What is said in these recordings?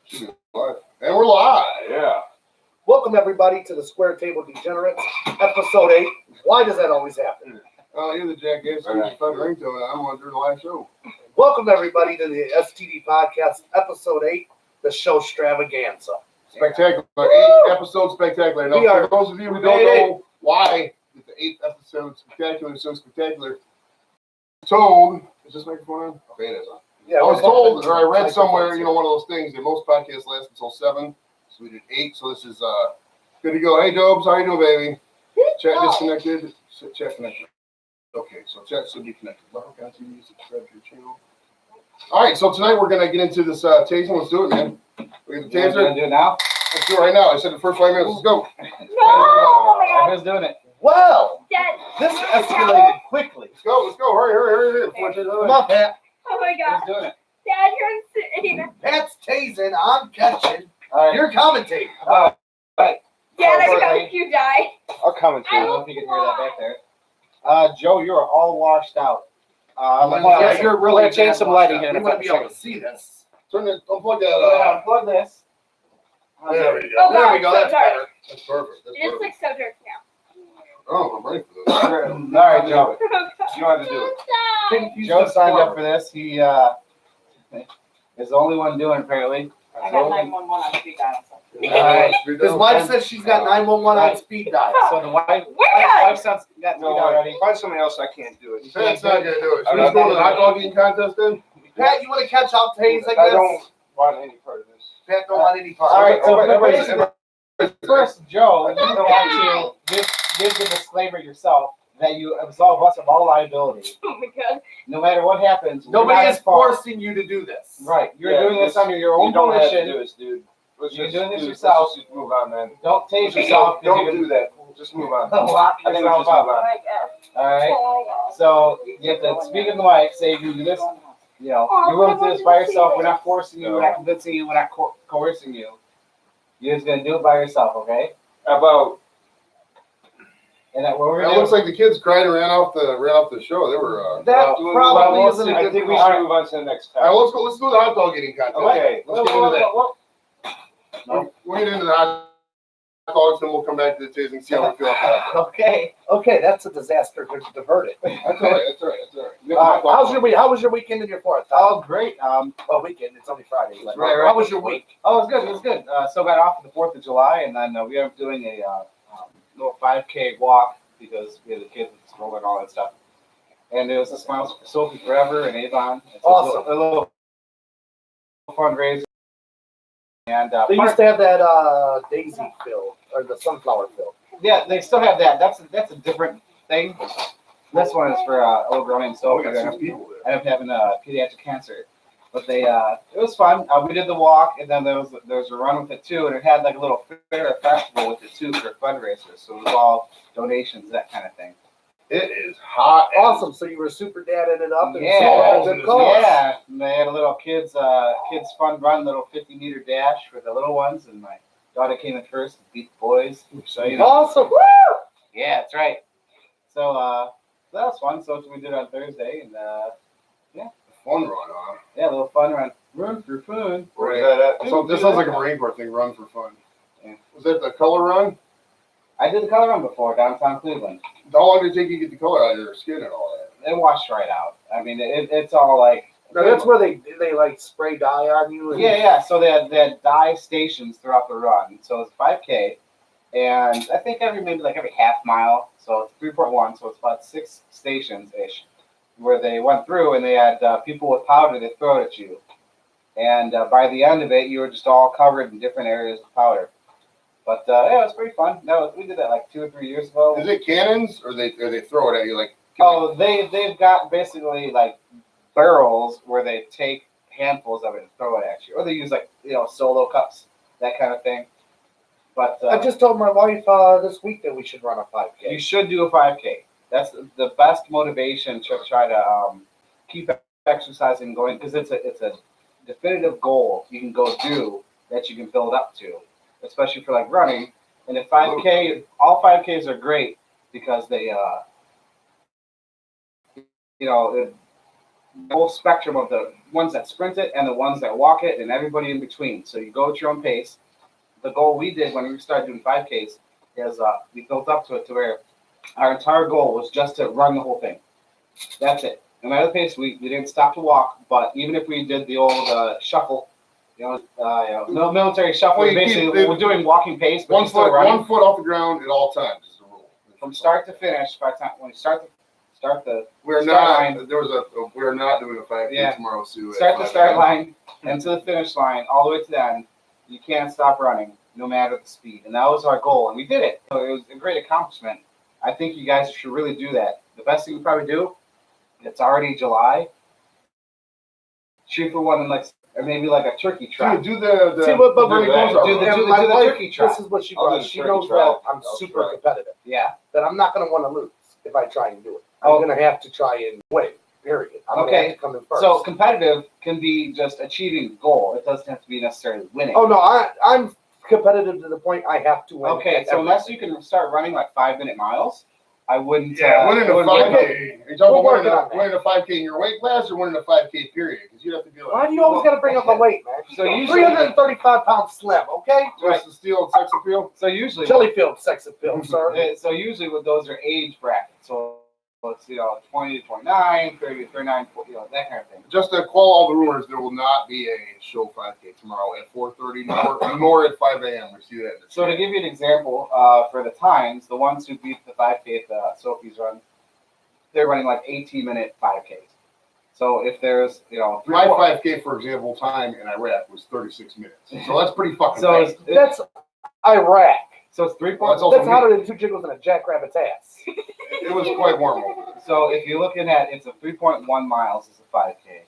Should be live. And we're live. Yeah. Welcome everybody to the Square Table Degenerates, episode 8. Why does that always happen? You're the jackass. You're the fucking ringtone. I don't want to do the live show. Welcome everybody to the STD podcast, episode 8, the show extravaganza. Spectacular. 8 episodes spectacular. Now, for those of you who don't know why the 8th episode spectacular is so spectacular, told, is this microphone on? Okay, it is on. Yeah, I was told, or I read somewhere, one of those things that most podcasts last until 7. So we did 8. So this is good to go. Hey, Dobes, how you doing, baby? Chat disconnected. Chat connected. Okay, so chat should be connected. Subscribe to your channel. All right, so tonight we're gonna get into this tasing. Let's do it, man. We get the taser. Gonna do it now? Let's do it right now. I said the first 5 minutes. Let's go. No! Oh my God. Who's doing it? Well, Dad. this escalated quickly. Let's go. Let's go. Hurry. Come on, Pat. Oh my God. Who's doing it? Dad, you're insane. Pat's tasing, I'm catching. All right. You're commentating. Dad, I Oh, hope you die. I'll comment to you. I don't know if you can hear that back there. Joe, you are all washed out. Yeah, you're really We're gonna change some lighting here. We want to be able to see this. Turn it. Unplug that. Unplug this. There we go. Oh, There we God, go. so That's dark. better. That's perfect. That's It is perfect. like so dark now. Oh, I'm ready for this. All right, Joe. You know how to do it. Joe signed up for this. He is the only one doing it, apparently. I got 911 on speed dial. Alright. His wife says she's got 911 on speed dial. So the wife We're sounds got No, already. find somebody else. I can't do it. Pat's not gonna do it. I'm Should we not go to the gonna hot do dog eating contest then? Pat, you want to catch up tase, I I guess? don't want any part of this. Pat don't want any part. All right, so Everybody- first, Joe, you want to give the disclaimer yourself that you absolve us of all liability. Oh my God. No matter what happens, we're Nobody not is at fault. forcing you to do this. Right, you're Yeah, doing this under your own You don't have to volition. do this, dude. Let's You're just doing this do yourself. Let's just move on, man. Don't tase yourself. Don't do that. Just move on. Lock I think we yourself just move up. on. My God. All right. Oh my God. So you have to speak in the mic. Say you do this. You know, you're willing to do this by yourself. We're not forcing you. We're not convincing you. We're not coercing you. You're just gonna do it by yourself, okay? How about And that what we're It gonna looks like the kids cried and ran off the show. They were. That well, probably well, isn't a I good think we call. should move on to the next All time. right, let's go. Let's do the hot dog eating contest. Okay. Let's get into that. We'll get into the hot dogs, then we'll come back to the tasting, see how we feel after that. Okay, that's a disaster to divert it. That's all right. How was your weekend and your 4th? Oh, great. Well, weekend. It's only Friday. But Right. How was your week? Oh, it was good. So got off for the 4th of July, and then we ended up doing a little 5K walk because we had the kids at school and all that stuff. And it was a Smiles for Sophie Forever and Avon. It's Awesome. A little fundraiser. And They used to have that daisy fill or the sunflower fill. yeah, they still have that. That's a different thing. This one is for old girl named Oh, we Sophie. got 6 people there. I ended up having pediatric cancer. But they, it was fun. We did the walk, and then there was a run with it too, and it had like a little fair festival with it too for fundraisers. So it was all donations, that kind of thing. It is hot. Awesome. So you were super dadding it up and Yeah. saw a good cause. Yeah, and they had a little kids fun run, little 50-meter dash for the little ones, and my daughter came in first and beat the boys. So you know, Awesome. Woo! yeah, that's right. So that was fun. So that's what we did on Thursday, and Fun run, huh? yeah, a little fun run for fun. Where is that at? So this sounds like a Marine Corps thing. Run for fun. Yeah. Was that the color run? I did the color run before downtown Cleveland. How long did it take you to get the color out of your skin and all that? It washed right out. I mean, it's all like Now that's where they like spray dye on you. And yeah. So they had dye stations throughout the run. So it's 5K, and I think maybe every half mile. So it's 3.1. So it's about 6 stations ish, where they went through and they had people with powder they throw it at you, and by the end of it, you were just all covered in different areas of powder. But yeah, it was pretty fun. We did that like 2 or 3 years ago. Is it cannons or they throw it at you like? Oh, they've got basically like barrels where they take handfuls of it and throw it at you, or they use like solo cups, that kind of thing. But I just told my wife this week that we should run a 5K. you should do a 5K. That's the best motivation to try to keep exercising going, because it's a definitive goal you can go do that you can build up to, especially for like running. And if 5K, all 5Ks are great because they the whole spectrum of the ones that sprint it and the ones that walk it and everybody in between. So you go at your own pace. The goal we did when we started doing 5Ks is we built up to it to where our entire goal was just to run the whole thing. That's it. No matter the pace, we didn't stop to walk, but even if we did the old shuffle, military shuffle, Well, you basically keep- we're doing walking pace, but One you're still foot, running. 1 foot off the ground at all times is the rule. From start to finish, by the time when you start the We're start not. line. We're not doing a 5K Yeah. tomorrow, Sue. at start the 5 start a.m. line and to the finish line, all the way to the end, you can't stop running, no matter the speed. And that was our goal, and we did it. So it was a great accomplishment. I think you guys should really do that. The best thing you probably do, it's already July. Shoot for one, or maybe like a turkey trot. Do the See, but do when the it goes goals do the- are- and my do the wife, turkey trot. this is what she I'll do does. the She turkey knows trot. that I'm I'll super try. competitive. Yeah. That I'm not going to want to lose if I try and do it. I'm Oh. going to have to try and win. Period. I'm going to Okay, have to come in first. So competitive can be just achieving a goal. It doesn't have to be necessarily winning. Oh no, I'm competitive to the point I have to win. Okay, at so unless you everything. can start running like 5-minute miles, I wouldn't. Yeah, winning a wouldn't- 5K. Are you talking We're about working on that. winning a 5K in your weight class or winning a 5K period? Because you have to be like. Why do you always got to bring up my weight, man? So usually, 335 pound slim, okay? Just to steal sex appeal? so usually, Jellyfield sex appeal, sir. so usually with those are age brackets. So it's 20 to 29, 30 to 39, 40, that kind of thing. Just to quell all the rumors, there will not be a show 5K tomorrow at 4:30 nor at 5 a.m. We see that. In the So to chat. give you an example, for the times, the ones who beat the 5K at Sophie's run, they're running like 18-minute 5Ks. So if there's, My 5K, for example, time in Iraq was 36 minutes. So that's pretty fucking so fast. That's Iraq. so it's 3 Well, points. that's also That's hotter than two jiggles in a jackrabbit's ass. It was quite warm over there. So if you're looking at it's a 3.1 miles is a 5K.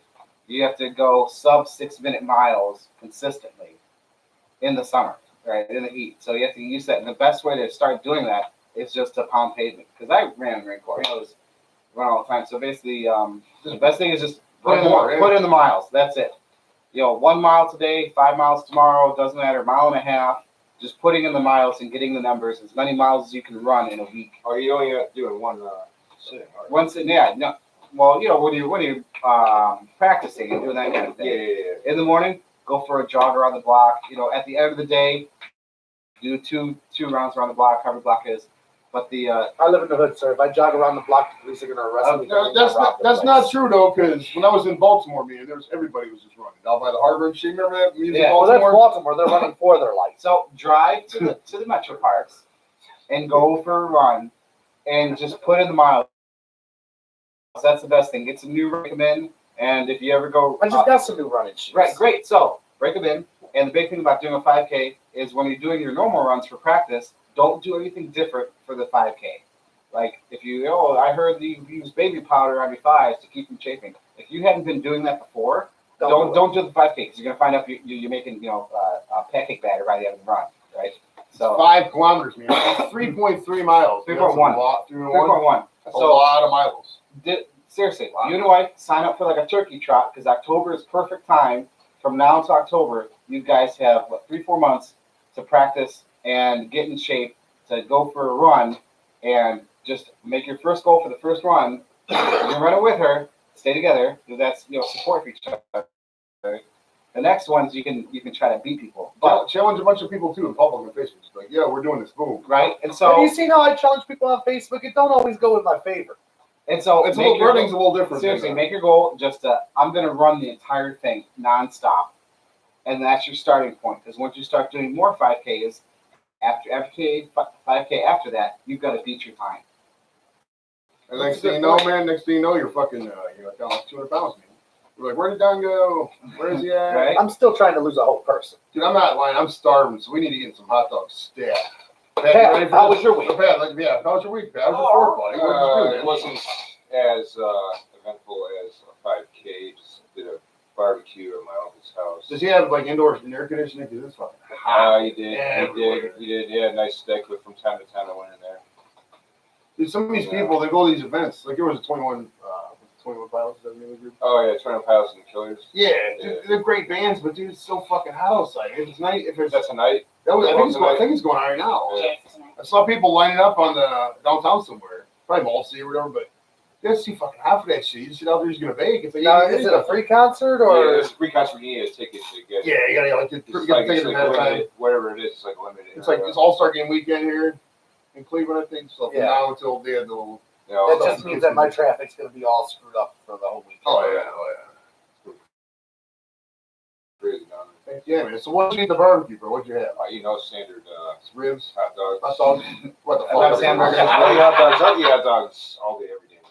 You have to go sub 6-minute miles consistently in the summer, right? In the heat. So you have to use that. And the best way to start doing that is just to pound pavement. Because I ran in the Marine Corps. I was run all the time. So basically, the best thing is just put in the miles. That's it. 1 mile today, 5 miles tomorrow. Doesn't matter. Mile and a half. Just putting in the miles and getting the numbers, as many miles as you can run in a week. Oh, you only have to do it one sitting. Right? Once, yeah, no. Well, when you're practicing and doing that kind of thing. Yeah. In the morning, go for a jog around the block. At the end of the day, do two rounds around the block, however the block is. But the I live in the hood, sir. If I jog around the block, the police are going to arrest me. No, that's not true though, because when I was in Baltimore, man, everybody was just running down by the harbor and shit. Remember that music? Yeah, Well, that's Baltimore. Baltimore. They're running for their life. so drive to the metro parks and go for a run and just put in the miles. That's the best thing. Get some new recommend, and if you ever go, I just got some new running shoes. right, great. So break them in. And the big thing about doing a 5K is when you're doing your normal runs for practice, don't do anything different for the 5K. Like if I heard you use baby powder on your thighs to keep them chafing. If you hadn't been doing that before, don't do the 5K because you're gonna find out you're making a pancake batter by the end of the run, right? So 5 kilometers, man. It's 3.3 miles. 3.1. That's a lot. 3.1. That's a lot of miles. Seriously, you and your wife sign up for like a turkey trot because October is perfect time. From now to October, you guys have 3-4 months to practice and get in shape to go for a run and just make your first goal for the first run. You run it with her, stay together. That's support for each other. The next ones you can try to beat people, but Challenge a bunch of people too in public and Facebook. Just like, yeah, we're doing this. Boom. right. And Have so you seen how I challenge people on Facebook? It don't always go in my favor. It's a little running's a little different. Seriously, make your goal just I'm going to run the entire thing nonstop, and that's your starting point. Because once you start doing more 5Ks, after 5K after that, you've got to beat your time. And next thing you know, man, you're fucking you're down like 200 pounds, man. You're like, where did Don go? Where is he at? Right? I'm still trying to lose a whole person. Dude, I'm not lying. I'm starving, so we need to get some hot dogs stat. Pat, Pat, you ready for how this? was your week? Pat, how was your week, Pat? How was your fourth, buddy? What did It you do, man? wasn't as eventful as a 5K. Just did a barbecue at my uncle's house. Does he have like indoor air conditioning? Because it's fucking hot. He did. Everywhere. He did. He had a nice steak, but from time to time I went in there. Dude, some of these people, they go to these events. Like there was a 21 pilots that made the group. Oh yeah, 20 Pilots and the Killers. Yeah, dude, they're great bands, but dude, it's so fucking hot outside. If it's night, if it's That's a night. I think it's going on right now. Yeah. I saw people lining up on the downtown somewhere, probably Mall C or whatever. But You gotta see fucking half of that shit. You sit out there, he's gonna bake. It's like, Now, is it a free concert or? Yeah, it's free concert. You need a ticket to get. Yeah, you gotta like, you It's gotta like, take it's it like ahead of time. limited, whatever it is. It's like limited. It's like it's All-Star Game weekend here in Cleveland, I think. So from Yeah. now until they had the little. You know, That just means that my traffic's gonna be all screwed up for the whole week. Oh yeah. crazy down there. Yeah, man. So what'd you eat the barbecue, bro? What'd you have? You know, standard Ribs, hot dogs. hot dogs. What the I love fuck? hamburgers. I'll eat hot dogs. I'll eat hot dogs all day, every day. Man.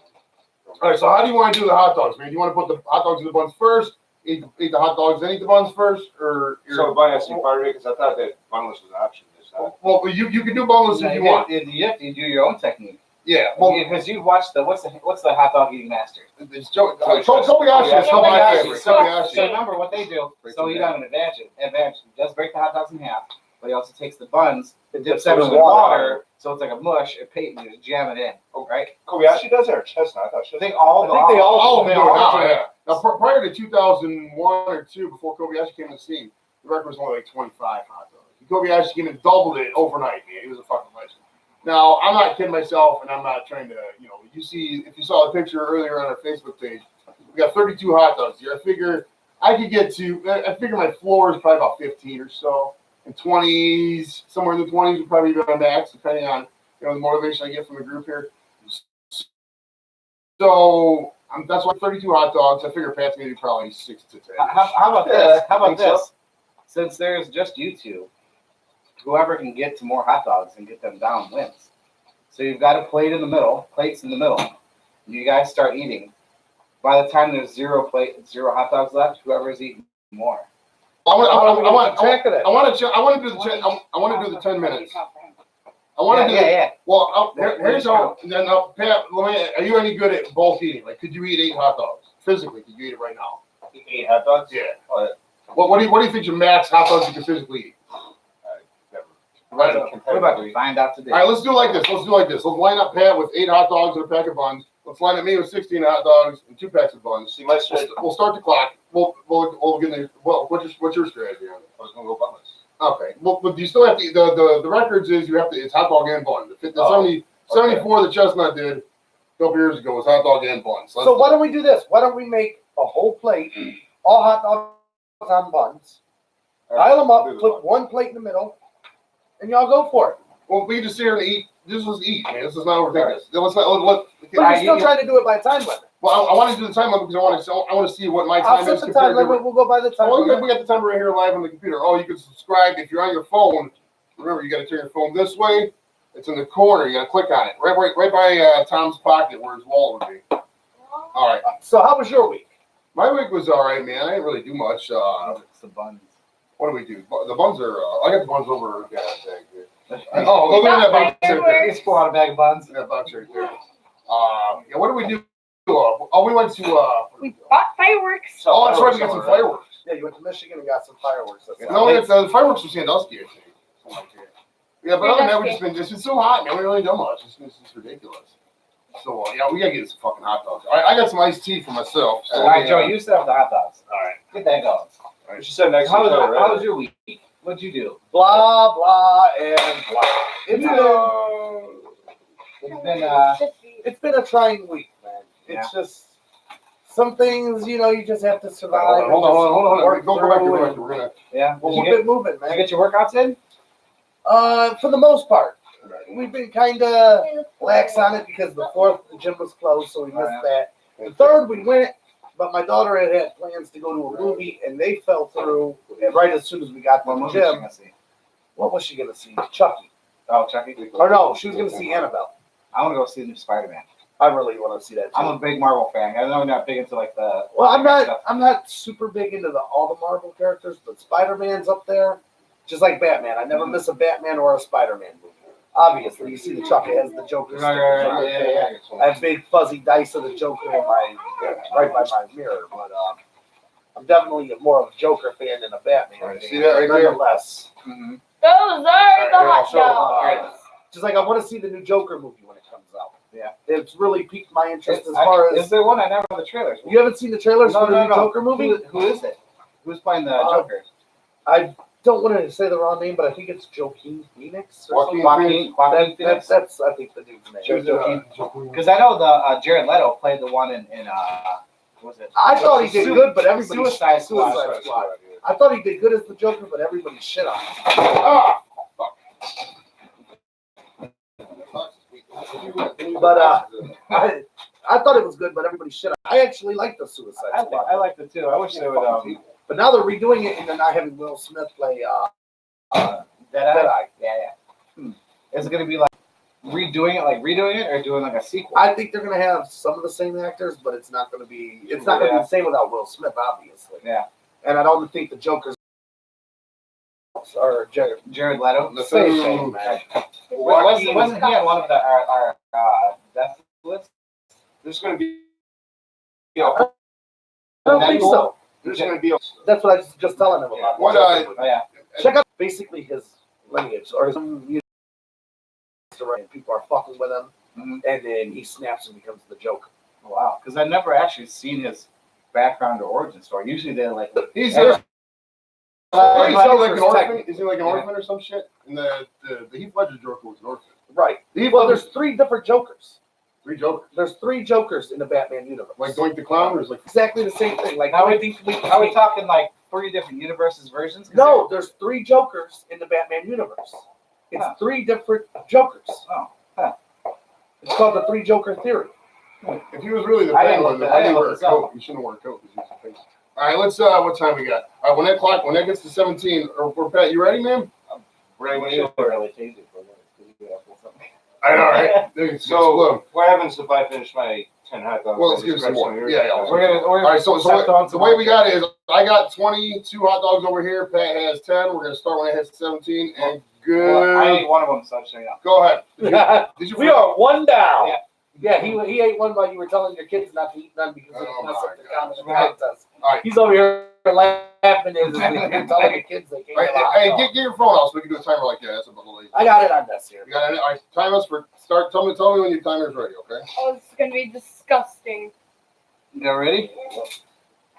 All right. So how do you want to do the hot dogs, man? Do you want to put the hot dogs in the buns first? Eat the hot dogs, then eat the buns first, or So bun has to be part of it because I thought that bunless was an option. It's not. well, you can do boneless if you want. You have to do your own technique. Yeah. Well, Because you watched what's the hot dog eating master? it's Joe. Kobayashi is still my favorite. So Kobayashi. remember what they do. So you got an advantage. He does break the hot dogs in half, but he also takes the buns and dips them in water, so it's like a mush. And you just jam it in, right? Kobayashi does that or Chestnut? I thought I Chestnut. think all I think they all do it now. Yeah. Now prior to 2001 or 2, before Kobayashi came on the scene, the record was only like 25 hot dogs. Kobayashi came and doubled it overnight, man. He was a fucking legend. Now, I'm not kidding myself, and I'm not trying to, you see, if you saw a picture earlier on our Facebook page, we got 32 hot dogs here. I figure my floor is probably about 15 or so, and 20s, somewhere in the 20s would probably be my max, depending on, the motivation I get from the group here. So, that's why 32 hot dogs. I figure Pat's going to do probably 6 to 10. How about this? How about Think so? this? Since there's just you two, whoever can get to more hot dogs and get them down wins. So you've got a plates in the middle. You guys start eating. By the time there's zero hot dogs left, whoever's eating more. I want track of that. I want to do the 10 minutes. I want to do Yeah. Well, here's how. Then, Pat, are you any good at bulk eating? Like, could you eat 8 hot dogs physically? Could you eat it right now? 8 hot dogs? Yeah. Oh, yeah. What do you think your max hot dogs you can physically eat? Never. We're about to find out today. All right, let's do it like this. Let's line up Pat with 8 hot dogs and a pack of buns. Let's line up me with 16 hot dogs and 2 packs of buns. See, my strategy. We'll start the clock. We'll get there. Well, what's your strategy on it? I was gonna go bunless. Okay. Well, but you still have to. The records is you have to. It's hot dog and bun. The 74 that Chestnut did a couple years ago was hot dog and bun. So why don't we do this? Why don't we make a whole plate, all hot dogs on buns, pile them up, put one plate in the middle, and y'all go for it. Well, we just sit here and eat. Just let's eat, man. Let's not overthink this. Let's not. But you're still trying to do it by time limit. Well, I want to do the time limit because I want to see what my time I'll is set the time compared to. limit. We'll go by the time Oh, limit. we got the timer right here live on the computer. Oh, you can subscribe if you're on your phone. Remember, you got to turn your phone this way. It's in the corner. You got to click on it, right by Tom's pocket where his wallet would be. All right. So how was your week? My week was all right, man. I didn't really do much. It's the buns. What do we do? The buns are. I got the buns over. Yeah, thank you. Oh, look at that box right there. Let's pull out a bag of buns. That box right there. Yeah, what do we do? We went to. We bought fireworks. Oh, that's right. We got some fireworks. Yeah, you went to Michigan and got some fireworks. No, the fireworks from Sandusky, I think. Something like that. Yeah, but other than that, it's been so hot, man. We really done much. It's ridiculous. So yeah, we gotta get some fucking hot dogs. All right, I got some iced tea for myself. So All right, Joe, you set up the hot dogs. All right. Get that going. You should sit next to How each other, was your week? What'd you do? Blah, blah, and blah. It's been a trying week, man. It's just some things, you just have to survive. Hold on. Work Go back. through We're and gonna. Yeah. Keep it moving, Did you man. get your workouts in? For the most part, we've been kind of lax on it because the 4th, the gym was closed, so we missed that. The 3rd, we went, but my daughter had plans to go to a movie, and they fell through. And right as soon as we got to What the movie is she gym, gonna see? what was she going to see? Chucky. Oh, Chucky. Or no, she was going to see Annabelle. I want to go see the new Spider-Man. I really want to see that too. I'm a big Marvel fan. I know I'm not big into like the. Well, I'm not super big into all the Marvel characters, but Spider-Man's up there. Just like Batman. I never miss a Batman or a Spider-Man movie. Obviously, you see the Chuck, it has the Joker. Right. I have big fuzzy dice of the Joker in right by my mirror, but I'm definitely more of a Joker fan than a Batman Right, fan. see that right there? Nonetheless. Mm-hmm. Those are the hot dogs. Just like I want to see the new Joker movie when it comes out. Yeah. It's really piqued my interest as far Is as... there one? I never saw the trailers. You haven't seen the trailers for the new Joker movie? Who is it? Who's playing the Joker? I don't want to say the wrong name, but I think it's Joaquin Phoenix. Or Joaquin something. Joaquin That's I think the dude's name. Because I know the Jared Leto played the one in what was it? I thought he did good, but everybody Suicide Squad. I thought he did good as the Joker, but everybody shit on him. Ah, But I thought it was good, but everybody shit on him. I actually like the Suicide Squad. I liked it too. I wish they would. But now they're redoing it and they're not having Will Smith play Deadeye. Yeah. Is it gonna be like redoing it, or doing like a sequel? I think they're gonna have some of the same actors, but it's not gonna be the same without Will Smith, obviously. Yeah. And I don't think the Joker's or Jared Leto. The same thing, man. Wasn't he on one of our death lists? There's going to be. I don't think so. There's going to be. That's what I was just telling him about. What Oh yeah. Check out basically his lineage or his and people are fucking with him, and then he snaps and becomes the Joker. Wow. Because I've never actually seen his background or origin story. Usually they're like. He's Yeah. like an orphan. Is he like an orphan or some shit? And the Heath Ledger Joker was an orphan. Right. Well, there's 3 different Jokers. 3 Jokers. There's 3 Jokers in the Batman universe. Like Doink the Clown, or is like exactly the same thing. Like Now I think Are we talking like 3 different universes versions? No, there's 3 Jokers in the Batman universe. It's 3 different Jokers. Oh, huh. It's called the 3 Joker theory. if he was really the I didn't Penguin, look then why that- did he I wear a didn't look coat? He shouldn't wear a coat because he's a face. All right, let's. What time we got? All right, when that gets to 17, or Pat, you ready, man? Right when We you. should really change it for a minute, 'cause you have something. I know, right? There, So what happens if I finish my 10 hot dogs? Well, let's give some more. Yeah. We're All right, so start on the way we got it is I got 22 hot dogs over here. Pat has 10. We're gonna start when it hits 17. And good. Well, I ate one of them, so I'll show you. Go ahead. Did you? We are 1 down. Yeah. Yeah, he ate one while you were telling your kids not to eat none because Oh it messed up my the God. contest. All right. He's over here laughing as you're telling your kids they can't All get a right, hot hey, dog. get your phone out so we can do a timer like that. That's a little late. I got it on this here. You got it? All right, time us for start. Tell me when your timer's ready, okay? Oh, it's gonna be disgusting. You guys ready?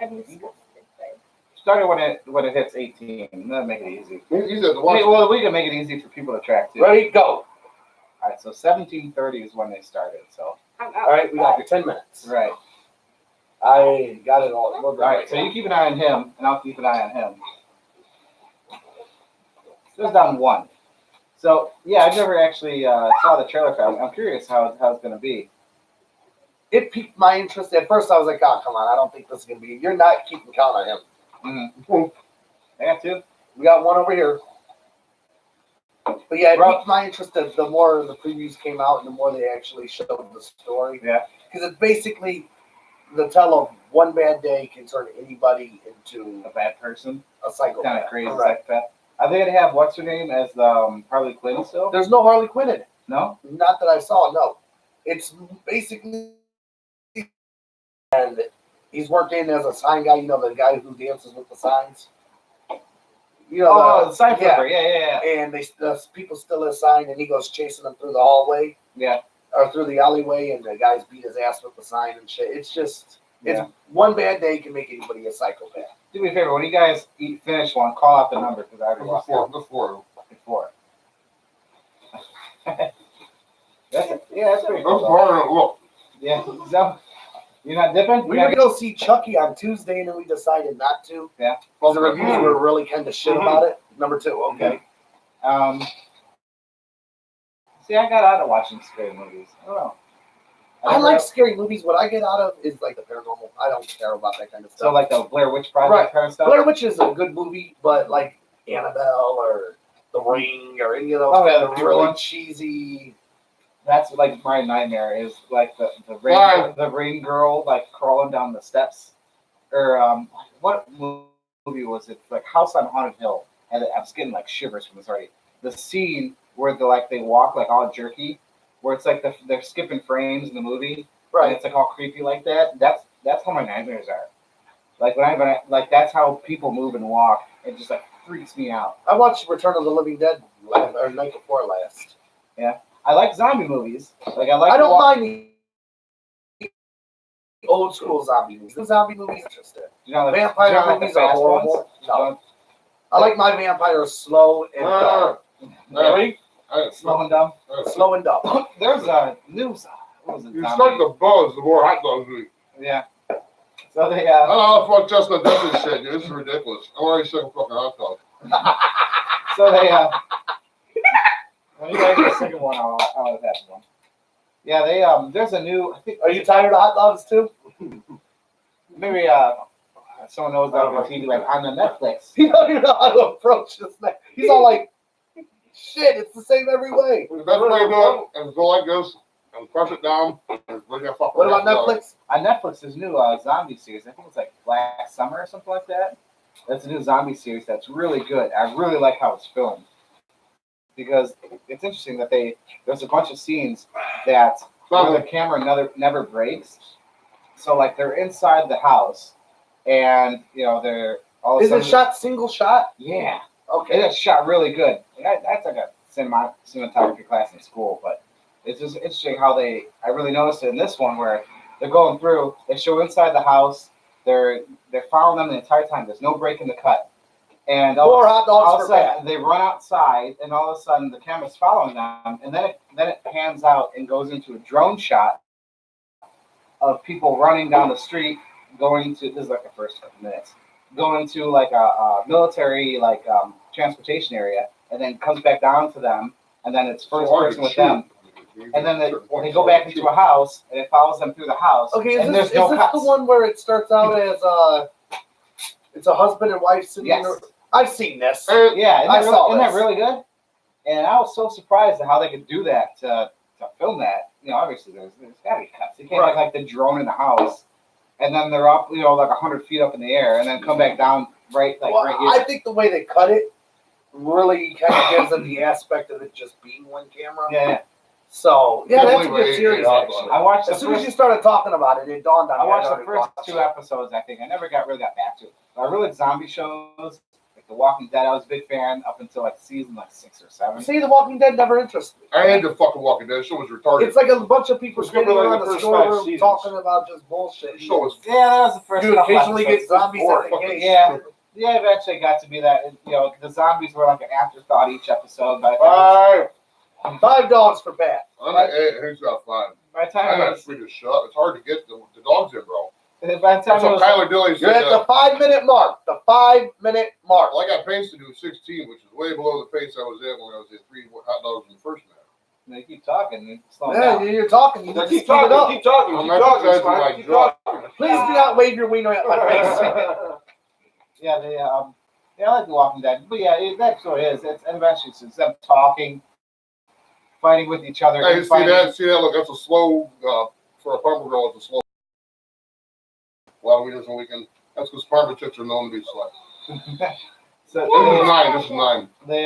I'm disgusted. Start it when it hits 18. That'll make it easy. You said the watch. Well, we can make it easy for people to track too. Ready, go. All right, so 17:30 is when they started. So I'm All right, we got your 10 minutes. right. I got it all. All right, so you keep an eye on him, and I'll keep an eye on him. So it's down 1. So yeah, I've never actually saw the trailer for it. I'm curious how it's gonna be. It piqued my interest. At first, I was like, oh, come on. I don't think this is going to be. You're not keeping count on him. I got 2. We got 1 over here. But yeah, it piqued my interest the more the previews came out and the more they actually showed the story. Yeah. Because it's basically the tell of one bad day can turn anybody into A bad person, a psychopath. kind of crazy Right. psychopath. Are they gonna have what's her name as Harley Quinn still? There's no Harley Quinn in it. No. Not that I saw, no. It's basically, and he's working as a sign guy, you know, the guy who dances with the signs. You know, Oh, the sign yeah. flipper. Yeah. And the people steal his sign, and he goes chasing them through the hallway Yeah. or through the alleyway, and the guys beat his ass with the sign and shit. It's just, it's Yeah. one bad day can make anybody a psychopath. Do me a favor, when you guys finish one, call out the number because I already lost it Before. before. That's pretty cool. Look. Yeah. So, you're not dipping? We were gonna go see Chucky on Tuesday, and then we decided not to. Yeah. Because the reviews were really kind of shit about it. Number 2, okay. See, I got out of watching scary movies. I don't know. I like scary movies. What I get out of is like the paranormal. I don't care about that kind of stuff. So like the Blair Witch Project Right. kind of stuff. Blair Witch is a good movie, but like Annabelle or The Ring or any of those Oh, yeah, kind of the really one. cheesy. That's like my nightmare is like the Why? rain girl like crawling down the steps, or what movie was it? Like House on Haunted Hill, and I'm just getting like shivers from this already. The scene where they walk like all jerky, where it's like they're skipping frames in the movie, and Right. it's like all creepy like that. That's how my nightmares are. Like when I like that's how people move and walk. It just like freaks me out. I watched Return of the Living Dead night before last. I like zombie movies. Like I like. I don't mind the old school zombie movies. The zombie movies interesting. You know, like, Vampire you know, like the movies are fast horrible. ones? No. I like my vampires slow and dumb. Really? Slow and dumb. Slow and dumb. There's a news. What was it? You zombie? start to buzz the more hot dogs you eat. Yeah. So they I don't know fuck Chestnut does this shit, dude. This is ridiculous. I'm already sick of fucking hot dogs. So they when you guys get sick of one, I'll have one. Yeah, they there's a new. I think. Are you tired of hot dogs too? Maybe someone knows that on TV, like on the Netflix. You don't even know how to approach this thing. He's all like, shit, it's the same every way. The best way to do it is go like this and crush it down. And bring that fucking What about hot dog. Netflix? On Netflix, there's new zombie series. I think it's like Black Summer or something like that. That's a new zombie series that's really good. I really like how it's filmed because it's interesting that there's a bunch of scenes that where the camera never breaks. So like they're inside the house, and they're all of a Is sudden. it shot single shot? Yeah. Okay. It's shot really good. That's like a cinematography class in school, but it's just interesting how I really noticed it in this one where they're going through, they show inside the house, they're following them the entire time. There's no break in the cut. And Four hot all dogs of for a Pat. sudden they run outside, and all of a sudden the camera's following them, and then it pans out and goes into a drone shot of people running down the street, going to, this is like the first couple minutes, going to like a military transportation area, and then comes back down to them, and then it's first person with them, and then they go back into a house, and it follows them through the house. Okay, is and this, there's no the cuts. one where it starts out as it's a husband and wife sitting Yes. there? I've seen this. Yeah, I saw isn't that this. really good? And I was so surprised at how they could do that to film that. Obviously there's gotta be cuts. You can't have like the drone in the house, and then they're up, like 100 feet up in the air, and then come back down right here. I think the way they cut it really kind of gives them the aspect of it just being one camera. Yeah. So yeah, Can't that's a believe good they series. ate hot Actually. dogs. I watched the As soon as first. you started talking about it, it dawned on me. I watched know the it first was 2 episodes. I think I never really got back to it. I really like zombie shows, like The Walking Dead. I was a big fan up until like season 6 or 7. See, The Walking Dead never interested me. I had to fucking Walking Dead. That show was retarded. It's like a bunch of people It's gonna be standing like around the the first 5 storeroom seasons. talking about just bullshit. The show was Yeah, that was the first. You couple occasionally get episodes. zombies Or at the fucking gate. Yeah. Yeah, eventually got to be that. The zombies were like an afterthought each episode. By the time, 5 dogs for Pat. Who's got 5? by the I time it got was, freaking shut. It's hard to get the dogs in, bro. by the time That's it what was, Tyler Dilly You're said. at the 5-minute mark. The 5-minute mark. Well, I got pace to do 16, which is way below the pace I was at when I was at 3 hot dogs in the first minute. they keep talking, and slow Yeah, down. you're talking. You need to Keep speed it up. talking, keep talking, I'm keep talking. exercising Smart, my keep jaw. talking. Please do not wave your wiener at my face. Yeah, I like The Walking Dead, but yeah, that's what it is. It's eventually it's them talking, fighting with each other. Hey, and fighting. see that? Look, that's a slow, for a farmer girl, it's a slow. A lot of wieners on the weekend. That's because farmer chicks are known to be slow. So This is 9. they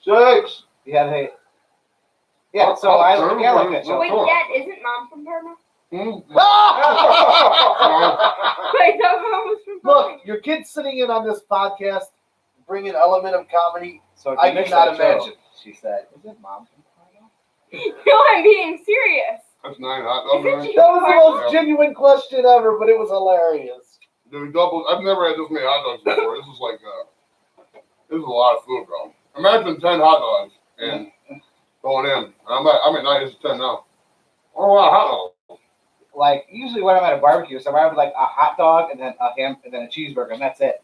6. yeah. So I like that show. Wait, Dad, isn't Mom from Parma? Hmm? Wait, no, Mom was from Parma. Look, your kid's sitting in on this podcast, bring an element of comedy. So I you missed cannot that imagine. joke. She said, "Is it Mom from Parma?" No, I'm being serious. That's 9 hot dogs. Isn't Right? she That was the from most genuine question ever, but it was hilarious. Dude, double. I've never had this many hot dogs before. This is like, this is a lot of food, bro. Imagine 10 hot dogs and going in. I'm at 9. This is 10 now. Oh wow, hot dogs. Like usually when I'm at a barbecue, so I have like a hot dog and then a ham and then a cheeseburger, and that's it.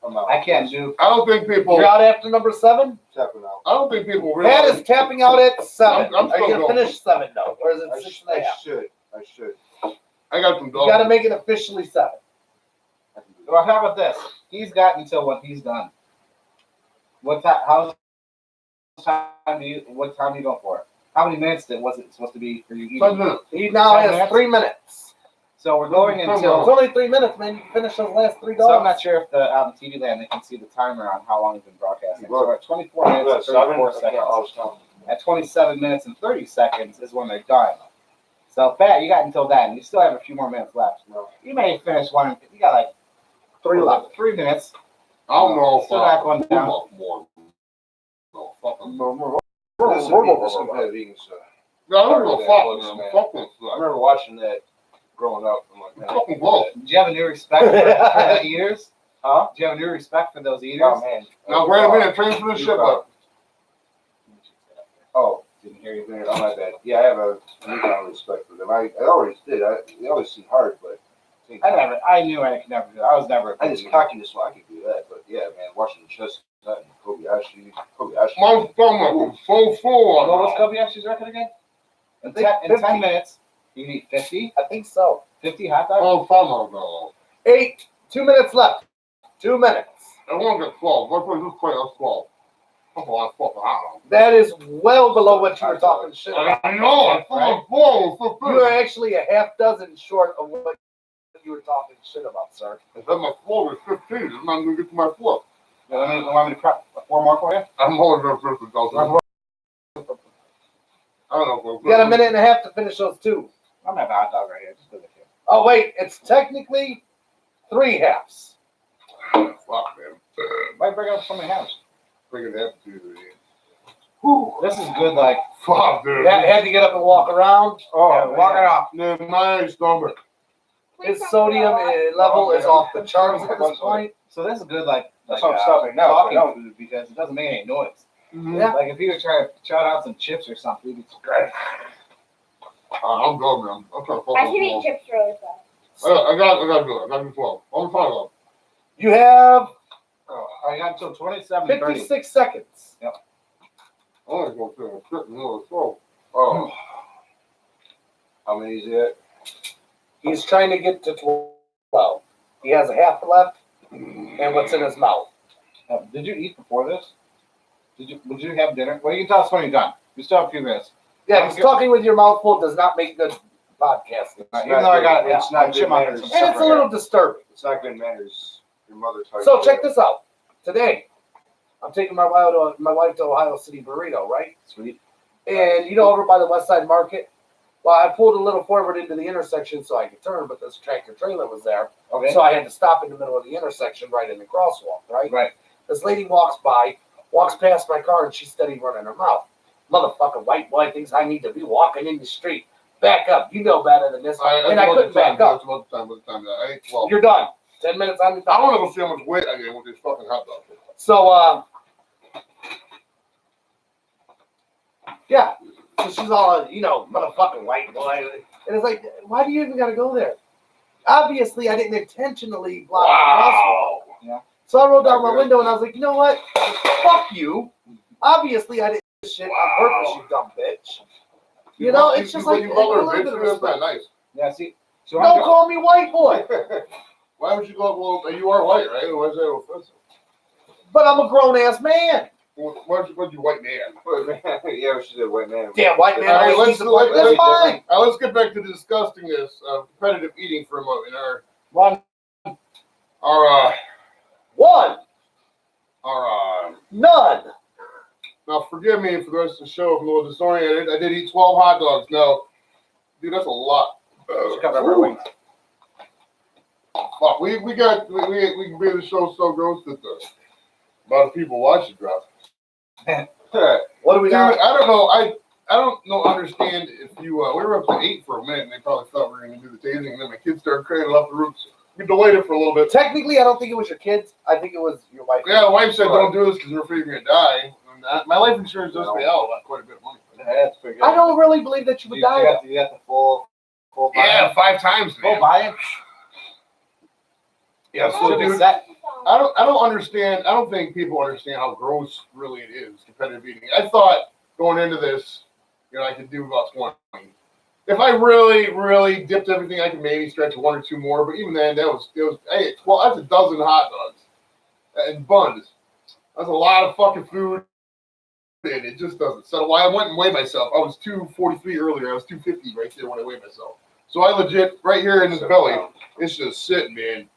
I can't do. I don't think people. You're out after number 7? Tapping out. I don't think people Pat realize. is tapping out at 7. I'm Are you still going to going. finish 7 though? Or is it 6.5? I should. I got some You dogs. got to make it officially 7. Well, how about this? He's got until when he's done. What time? What time do you go for? How many minutes was it supposed to be for you eating? 10 minutes. He now 7 has minutes? 3 minutes. So we're going It's until. only 3 minutes, man. You can finish those last 3 dogs. So I'm not sure if out in TV land they can see the timer on how long it's been broadcasting. So we're at 24 minutes and 34 seconds. At 27 minutes and 30 seconds is when they're done. So Pat, you got until then. You still have a few more minutes left. You may finish one. You got like 3 left. 3 minutes. I don't know if Still got one down. more. No, fucking. This competitive eating stuff. No, I don't know. Yeah, Fuck, close, man. man. Fuck this I stuff. remember watching that growing up. I'm like, man, Fucking close. Did you have a new respect for the eaters? Huh? Do you have new respect for those eaters? Oh man. Now, wait a minute, train for the ship up. Oh, didn't hear you there. Oh my bad. Yeah, I have a newfound respect for them. I always did. They always seem hard, but I knew I could never do that. I was never. I just cockiness, so I could do that. But yeah, man, watching Chestnut and Kobayashi. My stomach is so full. What was Kobayashi's record again? In, I think 10 50. minutes, you eat 50? I think so. 50 hot dogs? Oh, stomach, though. 2 minutes left. 2 minutes. I want to get 12. Let's play this play. That's 12. That's a lot of fucking hot. That is well below what you were talking shit about. I know. I'm full. Full. You are actually a half dozen short of what you were talking shit about, sir. I said my flow is 15. I'm not going to get to my flow. You want me to prep 4 more for you? I'm always going to finish the I don't know. You got a minute and a half to finish those 2. I'm gonna have a hot dog right here. Just do it here. Oh, wait. It's technically 3 halves. Fuck, man. Why bring up so many halves? Freaking have to. Whew. This is good, like. Fuck, dude. Yeah, had to get up and walk around. Oh, walk it off. Man, my stomach. His sodium level is off the charts at this point. So this is good, like. That's what I'm stopping now, Talking so food because it doesn't make any noise. Yeah. Like if you were trying to shout out some chips or something, it's great. I'm good, man. I'm trying to fuck I can eat chips really fast. I got to do it. I got to do 12. I'm trying to go. You have Oh, I got until 27:30. 56 seconds. I want to go through a shit in the middle of the throat. Oh. How many is it? He's trying to get to 12. He has a half left and what's in his mouth. Did you eat before this? Would you have dinner? Well, you can tell us when you're done. You still have a few minutes. Yeah, because talking with your mouth full does not make good podcasting. Even though I got It's not good chip on manners. some And it's a little disturbing. It's not good manners. Your mother taught So you check that. this out. Today, I'm taking my wife to Ohio City Burrito, right? Sweet. And you know, over by the West Side Market, well, I pulled a little forward into the intersection so I could turn, but this tractor trailer was there. Okay. So I had to stop in the middle of the intersection right in the crosswalk, right? Right. This lady walks past my car, and she's steady running her mouth. Motherfucking white boy thinks I need to be walking in the street. Back up. You know better than this. And I couldn't back up. That's about the time. I ate 12. You're done. 10 minutes on the I dot. want to go see how much weight I gained with this fucking hot dog. So, yeah. So she's all, motherfucking white boy. And it's like, why do you even got to go there? Obviously, I didn't intentionally block the crosswalk. Yeah. So I rolled down my window and I was like, you know what? Fuck you. Obviously, I didn't do this shit on purpose, you dumb bitch. You know, it's just like, you a call her a little bitch. bit of That's not respect. nice. Yeah. See. So Don't call me white boy. Why would you go? Well, you are white, right? Why is that offensive? But I'm a grown ass man. Why would you call you white man? Yeah, she said white man. Damn, white man. All right, always let's needs a white- That's fine. let's get back to the disgustingness of competitive eating for a moment. One. Our One. None. now forgive me for the rest of the show if I'm a little disoriented. I did eat 12 hot dogs. No, dude, that's a lot. Just cut our wings. Fuck, we made the show so gross that the amount of people watch it drop. What do we Dude, got? I don't know. I don't know. Understand if you we were up to 8 for a minute, and they probably thought we were going to do the tasing, and then my kids started craning off the roof. We delayed it for a little bit. Technically, I don't think it was your kids. I think it was your wife. Yeah, the wife said don't do this because we're afraid you're going to die. And my life insurance does pay out quite a bit of money. That's pretty good. I don't really believe that you would die. You got the full Yeah, 5 times. Full Man. buy-in. Yeah, so Should be dude, set. I don't understand. I don't think people understand how gross really it is competitive eating. I thought going into this, I could do about 20. If I really dipped everything, I could maybe stretch 1 or 2 more. But even then, it was. Hey, well, that's a dozen hot dogs and buns. That's a lot of fucking food, and it just doesn't settle. Why I went and weighed myself. I was 243 earlier. I was 250 right there when I weighed myself. So I legit right here in this belly, it's just sitting, man.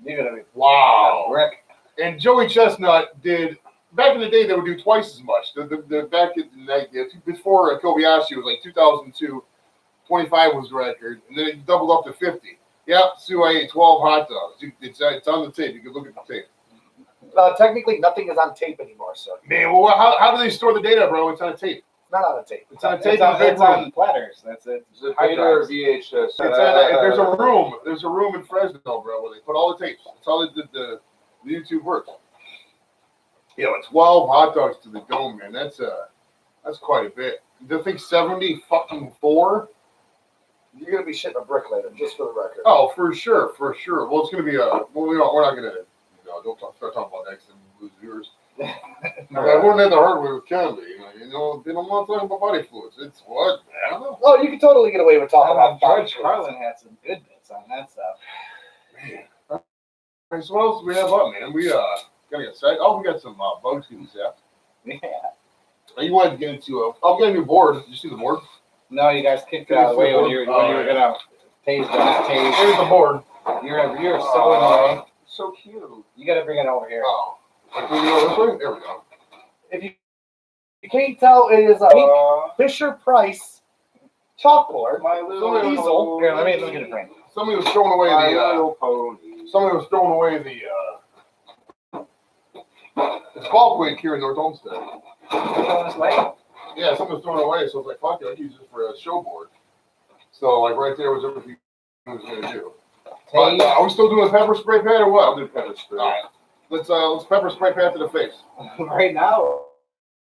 You're gonna be Wow. Rick. And Joey Chestnut did back in the day. They would do twice as much. The back in the night before Kobayashi was like 2002, 25 was the record, and then it doubled up to 50. Yep, Sue, I ate 12 hot dogs. It's on the tape. You can look at the tape. Technically, nothing is on tape anymore, sir. Man, well, how do they store the data, bro? It's on a tape. It's not on a tape. It's on a tape. It's on platters. That's it. Is it beta or VHS? There's a room. There's a room in Fresno, bro, where they put all the tapes. It's all the The YouTube works. You know, 12 hot dogs to the dome, man. That's quite a bit. The thing 74. You're gonna be shitting a brick later, just for the record. Oh, for sure. Well, it's gonna be we're not gonna, don't start talking about next and lose viewers. I learned that the hard way with Kennedy. They don't want to talk about body fluids. It's what, man? Oh, you can totally get away with talking about George body Carlin had some good bits on that stuff. Man. All right, so what else do we have up, man? We gotta get set. Oh, we got some bugs getting zapped. Yeah. You wanted to get into I'll get a new board. Did you see the board? No, you guys kicked it out of the way when you were gonna tase that tase. Here's the board. You're so annoying. So cute. You gotta bring it over here. Oh. Like, can we go this way? There we go. If you can't tell, it is a Fisher Price chalkboard. My little Diesel. Here, let me get a frame. Somebody was throwing away My the little pony. somebody was throwing away the fall quake here in North Olmsted. Going this way? Yeah, somebody was throwing it away, so I was like, fuck it, I can use this for a show board. So like right there was everything I was gonna do. But, are we still doing pepper spray pad or what? I'll do pepper spray. All right. Let's pepper spray pad to the face. Right now,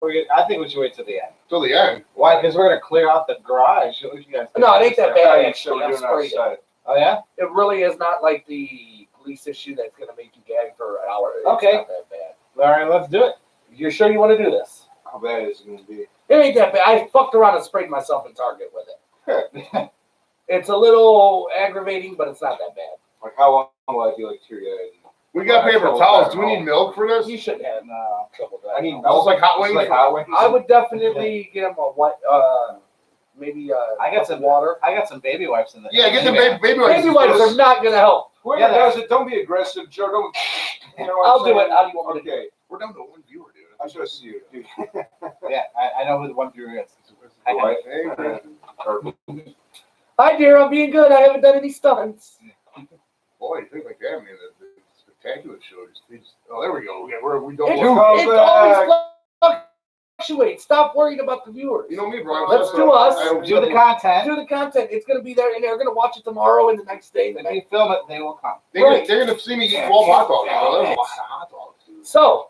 I think we should wait till the end. Till the end. Why? Because we're gonna clear out the garage. You guys No, it ain't that Yeah, bad. you Actually, should I'm do it sprayed it. outside. Oh yeah? It really is not like the police issue that's gonna make you gag for an hour. It's Okay. not that bad. All right, let's do it. You're sure you want to do this? How bad is it gonna be? It ain't that bad. I fucked around and sprayed myself in Target with it. It's a little aggravating, but it's not that bad. Like how long will I be like teary-eyed? We got paper towels. Do we need milk for this? You shouldn't have trouble with that. I need It's milk. like hot It's wings. like hot wings. I would definitely get them a what? Maybe I got some water. I got some baby wipes in the. Yeah, get the baby wipes. Baby wipes are not gonna help. Whoever Yeah, does it, don't be aggressive, Joe. Don't. You know what I'll I'm do it. saying? How do you want me to do it? Okay, We're down to one viewer, dude. I'm just you. Dude. Yeah, I know who the one through is. Right. Hey, Hi, dear. I'm being good. I haven't done any stunts. boy, you think like that, man. The spectacular show. Oh, there we go. We don't. It Welcome always fluctuates. Stop worrying about the viewers. You know me, Brian. Let's do us. Do the content. Do the content. It's gonna be there, and they're gonna watch it tomorrow and the next day. If you film it, they will come. They're gonna see me eat 12 hot dogs. Bro. That's a lot of hot dogs, dude. So,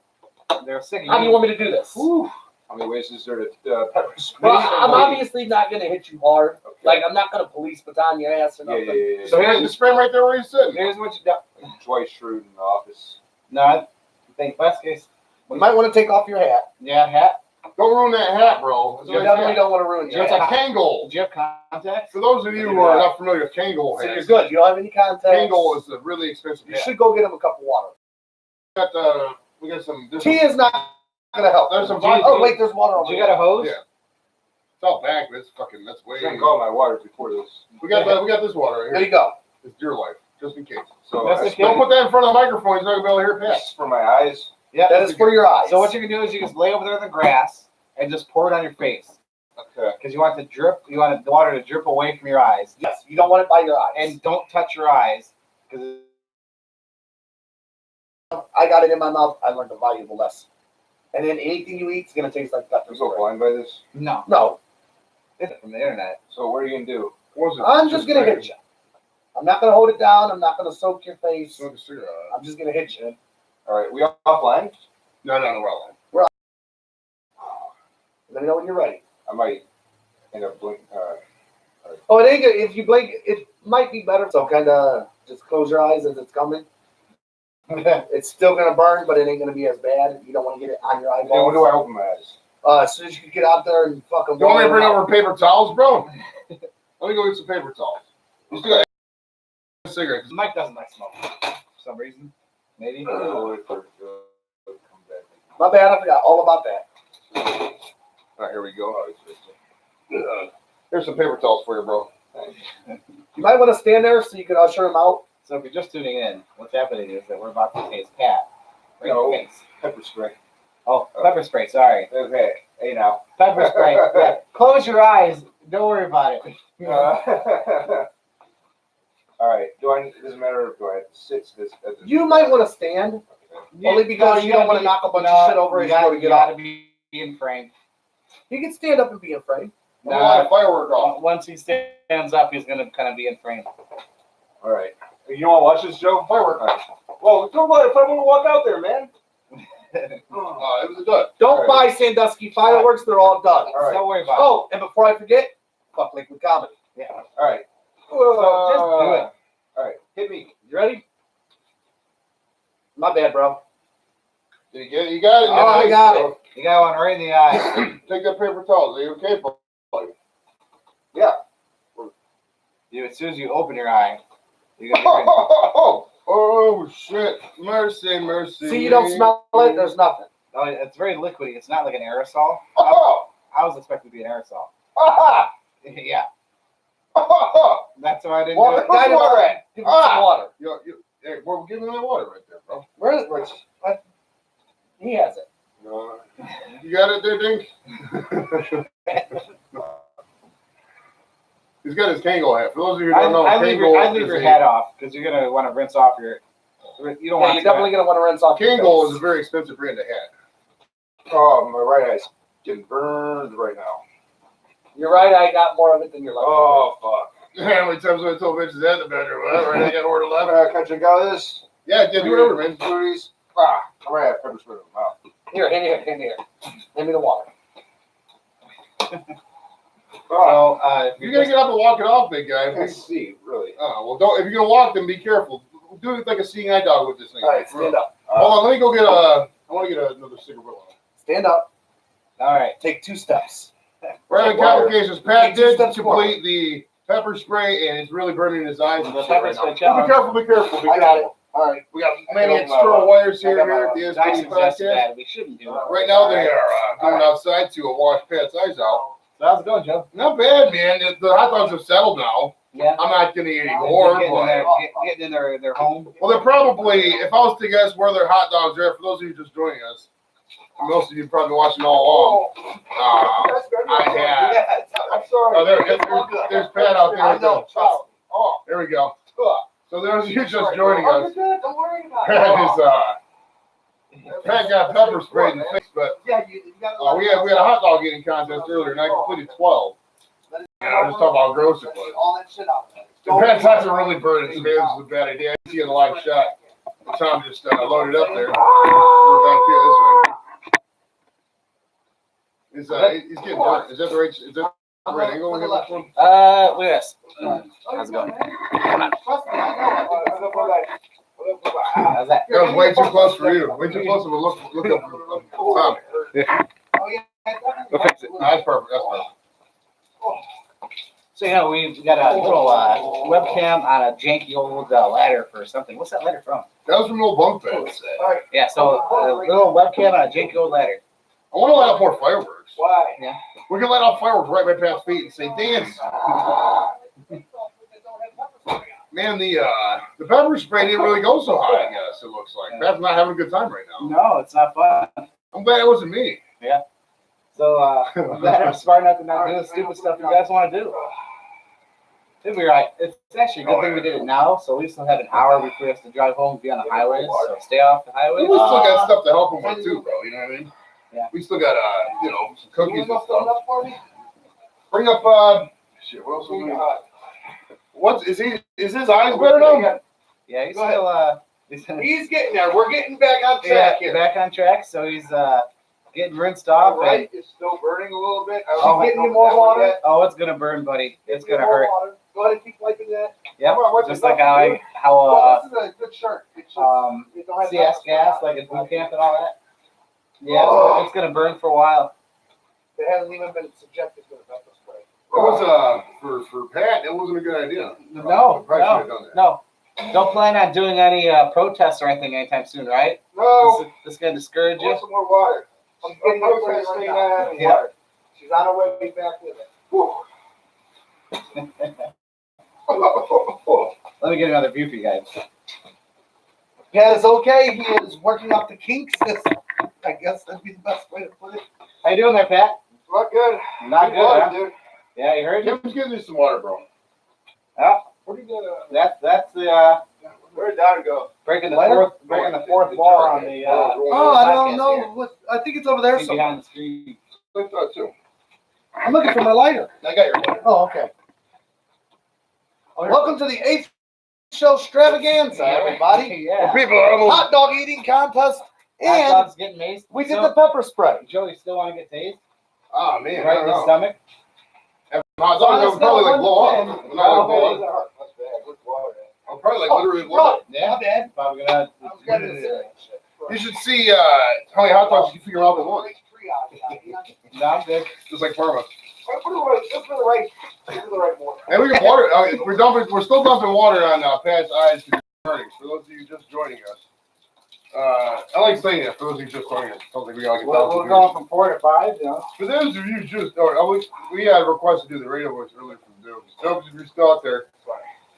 They're sick. how do you want me to do this? How many ways is there to pepper spray? Well, I'm obviously not gonna hit you hard. Okay. Like I'm not gonna police baton your ass or Yeah, nothing. yeah. So here's the spray right there where he's sitting. Here's what you do. Dwight Schrute in the office. No, I think best case. You might want to take off your hat. Yeah, hat. Don't ruin that hat, bro. It's You like definitely hat. don't want to ruin your It's a hat. Kangol. Do you have contacts? For those of you who are not familiar with Kangol So you're hats, good. You don't have any contacts. Kangol is a really expensive You hat. should go get him a cup of water. We got some. Tea is not gonna help. There's some. Oh wait, there's water on Do you got a hose? Yeah. It's all back, but that's way. I drank all my water before this. We got this water right There here. you go. It's deer life, just in case. So That's I okay. Don't put that in front of the microphone. He's not gonna be able to hear this Pat. is for my eyes. Yeah. That is for your eyes. So what you can do is you just lay over there in the grass and just pour it on your face Okay. because you want the drip. You want the water to drip away from your eyes. Yes, you don't want it by your eyes. And don't touch your eyes because I got it in my mouth. I learned a valuable lesson. And then anything you eat is gonna taste like pepper I'm so spray. blind by this. no, No, it's from the internet. So what are you gonna do? What was it? I'm just gonna hit you. I'm not gonna hold it down. I'm not gonna soak your face. Smoke a cigarette. I'm just gonna hit you. All right, we offline. No, we're all Let me know when you're ready. I might end up blinking. Oh, it ain't good. If you blink, it might be better. So kind of just close your eyes as it's coming. It's still gonna burn, but it ain't gonna be as bad. You don't want to get it on your Then when do eyeballs. I open my eyes? As soon as you can get out there and fucking. You want me to bring over paper towels, bro? Let me go get some paper towels. You still got a cigarette? Mike doesn't like smoke for some reason. Maybe. I'll wait for Joe to come back. My bad. I forgot all about that. All right, here we go. Here's some paper towels for you, bro. You might want to stand there so you can usher him out. So if you're just tuning in, what's happening is that we're about to taste Pat. Right No. in the face. Pepper spray. Oh, pepper spray. Sorry, Okay. Hey now. pepper spray. Yeah. Close your eyes. Don't worry about it. All right. Doesn't matter if do I have to sit this. You might want to stand, only because you don't want to knock a bunch of shit over as you go to You get gotta out. be in frame. You can stand up and be in frame. I'm gonna light a firework off. Once he stands up, he's gonna kind of be in frame. All right. You don't want to watch this, Joe? Firework. Well, don't let if I want to walk out there, man. It was a dud. Don't All buy Sandusky fireworks. They're all done. All right. Don't worry about it. Oh, and before I forget, fuck Liquid Comedy. All right. So just do it. All right. Hit me. You ready? My bad, bro. Did you get it? You got it. Oh, I got it. You got one right in the eye. Take that paper towel. Are you okay, Paul? You, as soon as you open your eye, you're gonna Oh, shit. Mercy, mercy. See, you don't smell it. There's nothing. oh, it's very liquidy. It's not like an aerosol. Oh, I was expecting to be an aerosol. ah, Yeah, ah, that's why I didn't Water. do it. Dynamite. Give me some water. Hey, we're giving that water right there, bro. Where is it? What? He has it. You got it there, Dink? He's got his Kango hat. For those of you who don't know, I'd leave Kango your is hat off because you're gonna want to rinse off your. You don't Yeah, want you're definitely gonna want to rinse off. your Kango face. is a very expensive brand of hat. Oh, my right eye's getting burned right now. You're right. I got more of it than you're like. Oh, fuck. How many times have I told bitches that in the bedroom? Well, right, I got order left. Can I drink out of this? Yeah, do whatever, man. Booties. Ah, I'm right at pepper spray in my mouth. Here. Give me the water. So, You gotta get up and walk it off, big guy. I can't see, really. Oh, well, don't. If you're gonna walk, then be careful. Do it like a seeing eye dog with this thing. All right, stand up. Hold on, let me go get a. I want to get another cigarette. Stand up. all right. Take 2 steps. Right in complications, Pat Take 2 did steps complete the pepper spray, and it's really burning his eyes. And The shit pepper right now. spray Be challenge. careful, be careful, be I got it. careful. All right. We got I many got my- external wires I here got at the my STD Dyson suggested podcast. that we shouldn't do it. Right now, they are going outside to wash Pat's eyes out. So how's it going, Joe? Not bad, man. The hot dogs have settled now. Yeah. I'm not gonna eat any more, Getting in, but getting in their home. well, they're probably. If I was to guess where their hot dogs are, for those of you just joining us, most of you probably watching all along. I'm sorry. Oh, there's Pat out there. I know. Oh, there we go. So those of you just joining us, Don't worry about Pat is Pat got pepper sprayed in the face, but Yeah, you got we had a hot dog eating contest earlier, and I completed 12. And I was just talking about how gross it was. all that shit out. And Pat's eyes are really burning. His face was a bad idea. I see in a live shot. Tom just loaded up there. We're back here this way. He's getting burnt. Is that the right? Is that the right angle we have this one? Look at this. How's it going? How's that? That was way too close for you. Way too close of a look up Tom. We'll fix it. That's perfect. That's perfect. So, we got a little webcam on a janky old ladder for something. What's that ladder from? That was from an old bunk bed. Yeah, so a little webcam on a janky old ladder. I want to light off more fireworks. Why? Yeah. We can light off fireworks right by Pat's feet and say, dance. Man, the pepper spray didn't really go so high, I guess, it looks like. Pat's not having a good time right now. No, it's not fun. I'm glad it wasn't me. So, I'm glad I'm smart enough to not do the stupid stuff you guys want to do. It'll be right. It's actually a good thing we did it now, so we still have an hour before we have to drive home and be on the highways. So stay off the highways. We still got stuff to help him with too, bro. You know what I mean? Yeah. We still got some cookies and stuff. for me? Bring up shit. What else we got? Is his eyes better now? Yeah, he's Go ahead. still He's getting there. We're getting back on yeah, track here. back on track. So he's getting rinsed off. All right, And, it's still burning a little bit. Oh, Getting you more water. oh, it's gonna burn, buddy. It's gonna hurt. Go ahead and keep wiping that. Yep. Come on, what's Just it like got? how Well, this is a good shirt. It's just, you don't have CS to- gas, like in boot camp and all that. Yeah, Oh. it's gonna burn for a while. They haven't even been subjected to the pepper spray. It was for Pat. It wasn't a good idea. No, Probably should have done that. no. Don't plan on doing any protests or anything anytime soon, right? No. This is gonna discourage you. Want some more water? I'm getting her for this thing out of Yeah. water. She's on her way back with it. Whew. Let me get another view for you guys. Pat is okay. He is working out the kinks. I guess that'd be the best way to put it. How you doing there, Pat? Not good. Not good, huh? dude. Yeah, you heard you. Jim's giving me some water, bro. Yeah, What do you got? that's the Where'd that go? breaking the Lighter? fourth wall on the Oh, I don't podcast know. here. What? I think it's over there see somewhere. behind the screen. I thought too. I'm looking for my lighter. I got your water. Oh, okay. Welcome to the 8th show extravaganza, everybody. Yeah. People are almost. Hot dog eating contest, Hot and dogs getting maced. we did the pepper spray. Joe, you still want to get tased? Oh man, Right I in don't the know. stomach? Hot dogs will probably like blow up. Not like blow up. That's bad. Where's water at? I'll probably like Oh, literally you blow brought up. it. Yeah, Dad. Probably gonna. I was gonna say. You should see how many hot dogs you can figure out at once. No, I'm good. Just like Parma. Let's put the right water. And we can water. We're still dumping water on Pat's eyes for earnings. For those of you just joining us, I like saying that. For those of you just joining us, sounds like we got like a thousand. We're going from 4 to 5, you know. For those of you just, we had a request to do the radio voice earlier from Dubs. Dubs, if you're still out there,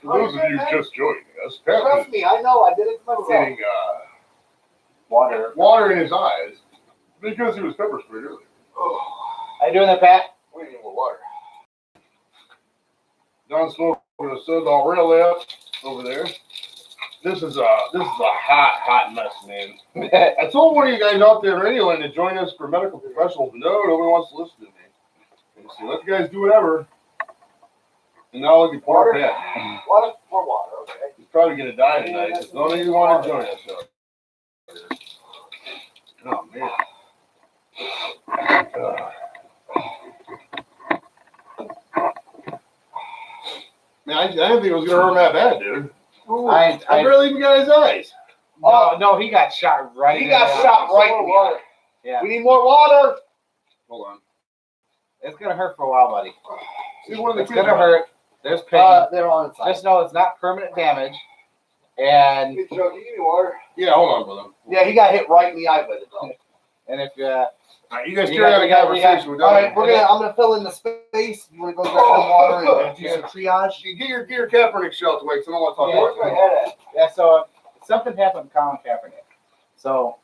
for those of you just joining us, Pat was Trust me, I know. I did it myself. getting water in his eyes because he was pepper sprayed earlier. How you doing there, Pat? We need more water. Don smoking a cigarette all real out over there. This is a hot mess, man. I told one of you guys out there anyway to join us for medical professionals. No, nobody wants to listen to me. So let you guys do whatever. And now look at poor Pat. Water? More water, okay. He's probably gonna die tonight because none of you want to join us. So. Oh man. Man, I didn't think it was gonna hurt that bad, dude. I barely even got his eyes. No, he got shot right. He in got the shot eye. right in the eye. Yeah, We need more water. Hold on. it's gonna hurt for a while, buddy. See one of the It's kids. gonna hurt. There's pain. They're on its side. Just know it's not permanent damage. And Hey, Joe, do you give me water? Yeah, hold on, brother. Yeah, he got hit right in the eye with it, though. if All right, you guys You carry on got- a you got- conversation. We're All done. right, I'm gonna fill in the space. You want to go grab some water and do some triage? Get your Kaepernick shell to wait. So I don't want to talk Yeah. Where's my about head at? yeah, so something happened with Colin Kaepernick. So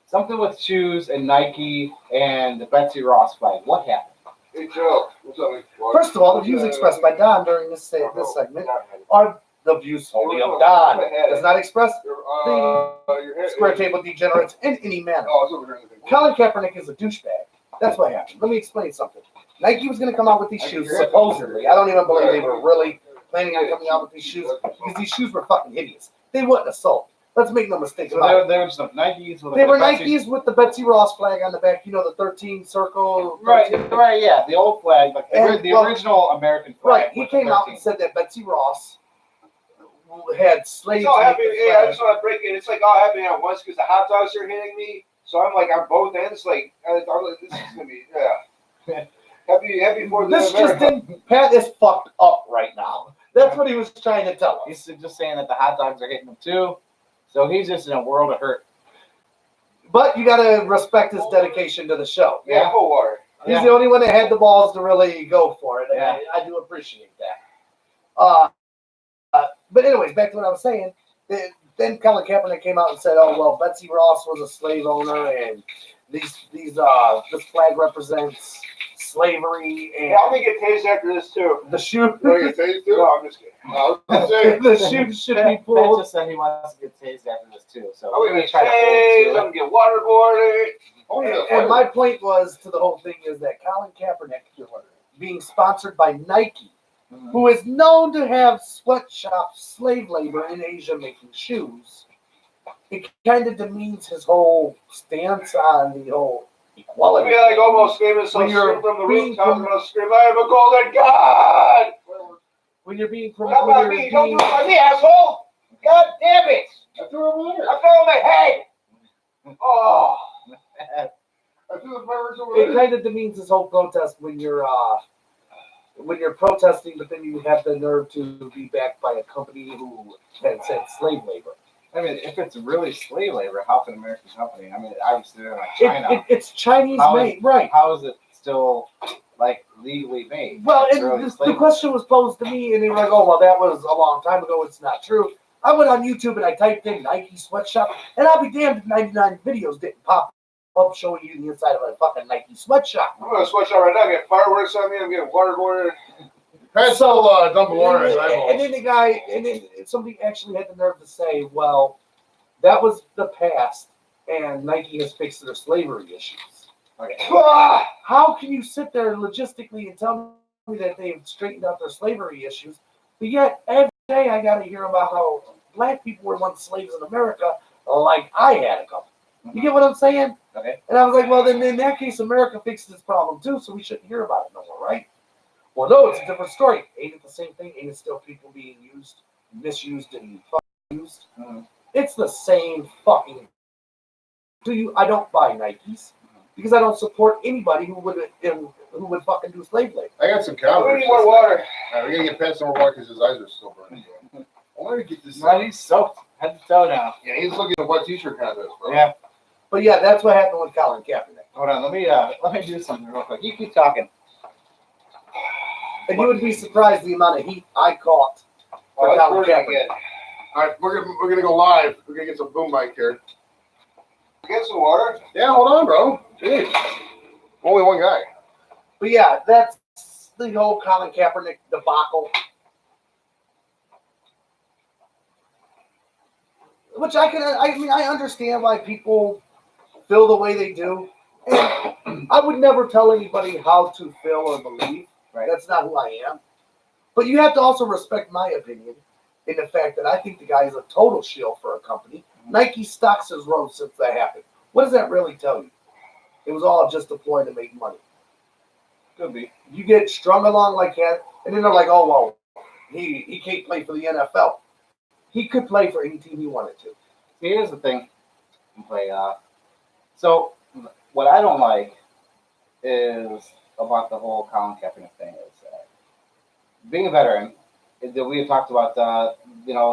something with shoes and Nike and the Betsy Ross flag. What happened? Hey, Joe. What's up, man? Water? First of all, the views expressed by Don during this segment are the views only of Don. Does not express Your head. Square Table Degenerates in any manner. Oh, it's over here. Colin Kaepernick is a douchebag. That's what happened. Let me explain something. Nike was going to come out with these shoes, supposedly. I don't even believe they were really planning on coming out with these shoes because these shoes were fucking hideous. They wouldn't have sold. Let's make no mistakes So about it. they were just Nikes. With They were Betsy- Nikes with the Betsy Ross flag on the back. You know, the 13 circle. 13. Right, yeah, the old flag, like the Well, original American flag. Right. He with the came out 13. and said that Betsy Ross had slaves. It's all make happening. the Hey, I flag. just want to break it. It's like all happening at once because the hot dogs are hitting me. So I'm like on both ends. Like, I'm like, this is gonna be happy for the This just didn't. Pat is fucked up right now. That's what he was trying to tell us. He's just saying that the hot dogs are hitting him too. So he's just in a world of hurt. But you gotta respect his dedication to the show. Yeah, cold water. He's the only one that had the balls to really go for it. And Yeah. I do appreciate that. But anyways, back to what I was saying. Then Colin Kaepernick came out and said, "Oh well, Betsy Ross was a slave owner, and this flag represents slavery and Yeah, I'm gonna get tased after this too. the shoe You want to get tased too? No, I'm just kidding. I was gonna say. the shoes should be Pat pulled." just said he wants to get tased after this too. So I'm we're gonna gonna get try to tased. I'm hold gonna get waterboarded. Oh, yeah. And my point was to the whole thing is that Colin Kaepernick, being sponsored by Nike, who is known to have sweatshop slave labor in Asia making shoes, it kind of demeans his whole stance on the whole I'll equality. be like almost famous. When I'll you're scream from the being rooftop and I'll scream, I am a golden god! When you're being How about me? Don't do it by me, asshole! God damn it! I threw it over there. I fell on my head! Oh! I threw the fireworks over it there. kind of demeans his whole protest when you're protesting, but then you have the nerve to be backed by a company who had said slave labor. I mean, if it's really slave labor, how can an American company? I mean, obviously they're like China. It's Chinese How made, right? How is it still like legally made? Well, It's and really the slave question was posed to me, and they were like, "Oh, well, that was a long time ago. It's not true." I went on YouTube and I typed in Nike sweatshop, and I'll be damned if 99 videos didn't pop up showing you the inside of a fucking Nike sweatshop. I'm gonna switch out right now. I'm getting fireworks on me. I'm getting waterboarded. Pat's still dumping water in his And eyeballs. then the guy, and then somebody actually had the nerve to say, "Well, that was the past, and Nike has fixed their slavery issues." Okay. Ah! How can you sit there logistically and tell me that they've straightened out their slavery issues, but yet every day I got to hear about how black people were once slaves in America, like I had a couple. You get what I'm saying? Okay. And I was like, well, then in that case, America fixed this problem too, so we shouldn't hear about it no more, right? Well, no, it's a different story. Ain't it the same thing? Ain't it still people being used, misused, and fucking used? It's the same fucking. I don't buy Nikes because I don't support anybody who would fucking do slave labor. I got some We Converse. need more water. We're gonna get Pat some more water because his eyes are still burning. I wanted to get this. Well, he's soaked head to toe now. Yeah, he's looking at what t-shirt contest, bro. Yeah. But yeah, that's what happened with Colin Kaepernick. Hold on, let me do something real quick. You keep talking. And you would be surprised the amount of heat I caught for Oh, Colin it's burning Kaepernick. again. All right, we're gonna go live. We're gonna get some boom mic here. Get some water. Yeah, hold on, bro. Jeez. Only one guy. But yeah, that's the whole Colin Kaepernick debacle. Which I understand why people feel the way they do. And I would never tell anybody how to feel or believe. Right. That's not who I am. But you have to also respect my opinion in the fact that I think the guy is a total shill for a company. Nike stocks has rose since that happened. What does that really tell you? It was all just a ploy to make money. Could be. You get strung along like that, and then they're like, oh, well, he can't play for the NFL. He could play for any team he wanted to. See, here's the thing. So what I don't like is about the whole Colin Kaepernick thing is being a veteran. We had talked about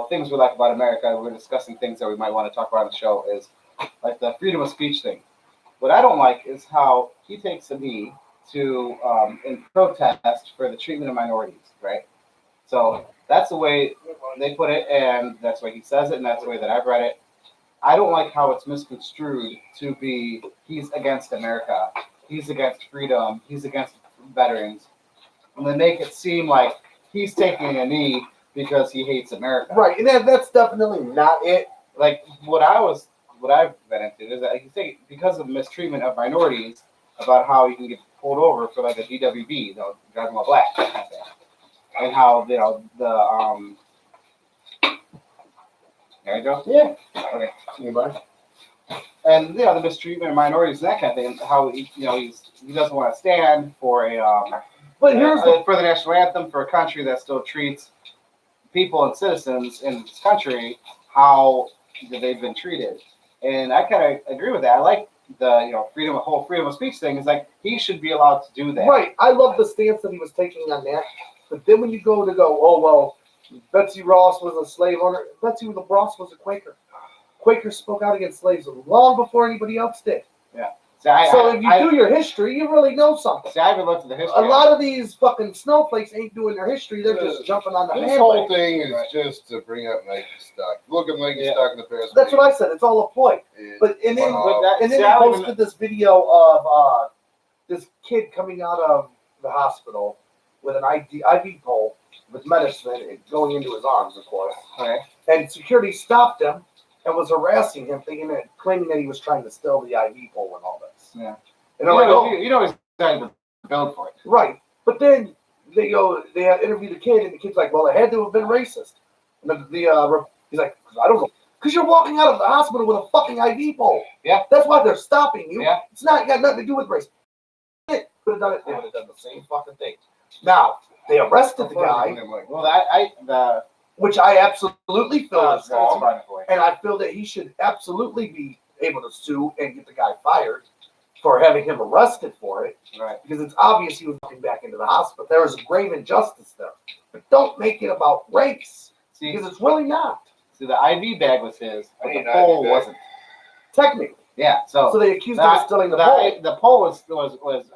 things we like about America. We're discussing things that we might want to talk about on the show. Is like the freedom of speech thing. What I don't like is how he takes a knee to in protest for the treatment of minorities. Right. So that's the way they put it, and that's the way he says it, and that's the way that I've read it. I don't like how it's misconstrued to be he's against America, he's against freedom, he's against veterans, and they make it seem like he's taking a knee because he hates America. Right, and that's definitely not it. Like what I've been into is that you think because of mistreatment of minorities, about how you can get pulled over for like a DWB, driving while black, that kind of thing. And how there you go. Yeah. Okay. Anybody? And the mistreatment of minorities and that kind of thing. How he doesn't want to stand for But here's for the national anthem for a country that still treats people and citizens in this country how they've been treated. And I kind of agree with that. I like the whole freedom of speech thing. Is like he should be allowed to do that. right. I love the stance that he was taking on that. But then when you go, oh well, Betsy Ross was a slave owner. Betsy Ross was a Quaker. Quakers spoke out against slaves long before anybody else did. Yeah. So if you do your history, you really know something. See, I haven't looked at the history. A lot of these fucking snowflakes ain't doing their history. They're just jumping on the This whole bandwagon. thing is just to bring up Nike stock. Look at Nike stock in the past. That's what I said. It's all a ploy. But and then he posted this video of this kid coming out of the hospital with an IV pole with medicine going into his arms, of course. Okay. And security stopped him and was harassing him, claiming that he was trying to steal the IV pole and all this. Yeah. And I'm like, oh, he's trying to build for it. right. But then they interview the kid, and the kid's like, well, it had to have been racist. And he's like, I don't know. Because you're walking out of the hospital with a fucking IV pole. Yeah. That's why they're stopping you. Yeah. It's got nothing to do with race. Could have done it. They would have done the same fucking thing. Now, they arrested the guy, Well, which I absolutely feel is that's wrong. fine for you. And I feel that he should absolutely be able to sue and get the guy fired for having him arrested for it. Right. Because it's obvious he was walking back into the hospital. There was a grave injustice there. But don't make it about race. See, Because it's really not. the IV bag was his, but I the need an pole IV bag. wasn't. Technically. Yeah. So they accused him of stealing the pole. The pole was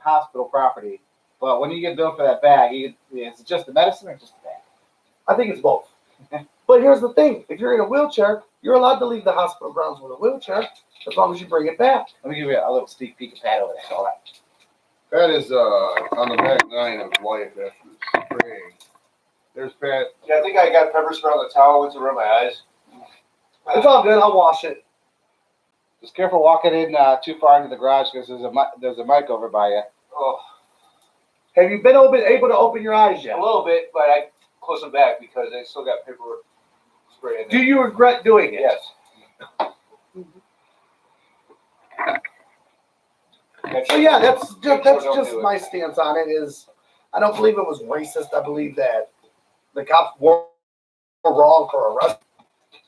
hospital property. But when you get billed for that bag, is it just the medicine or just the bag? I think it's both. But here's the thing. If you're in a wheelchair, you're allowed to leave the hospital grounds with a wheelchair as long as you bring it back. Let me give you a little sneak peek of Pat over there. All right. Pat is on the back nine of life after spraying. There's Pat. Yeah, I think I got pepper spray on the towel. Went to rub my eyes. It's all good. I'll wash it. Just careful walking in too far into the garage because there's a mic over by you. Oh, Have you been able to open your eyes a yet? little bit, but I close them back because they still got paper spray in Do there. you regret doing it? Yes. So yeah, that's Make sure just don't do it. my stance on it. Is I don't believe it was racist. I believe that the cops were wrong for arrest.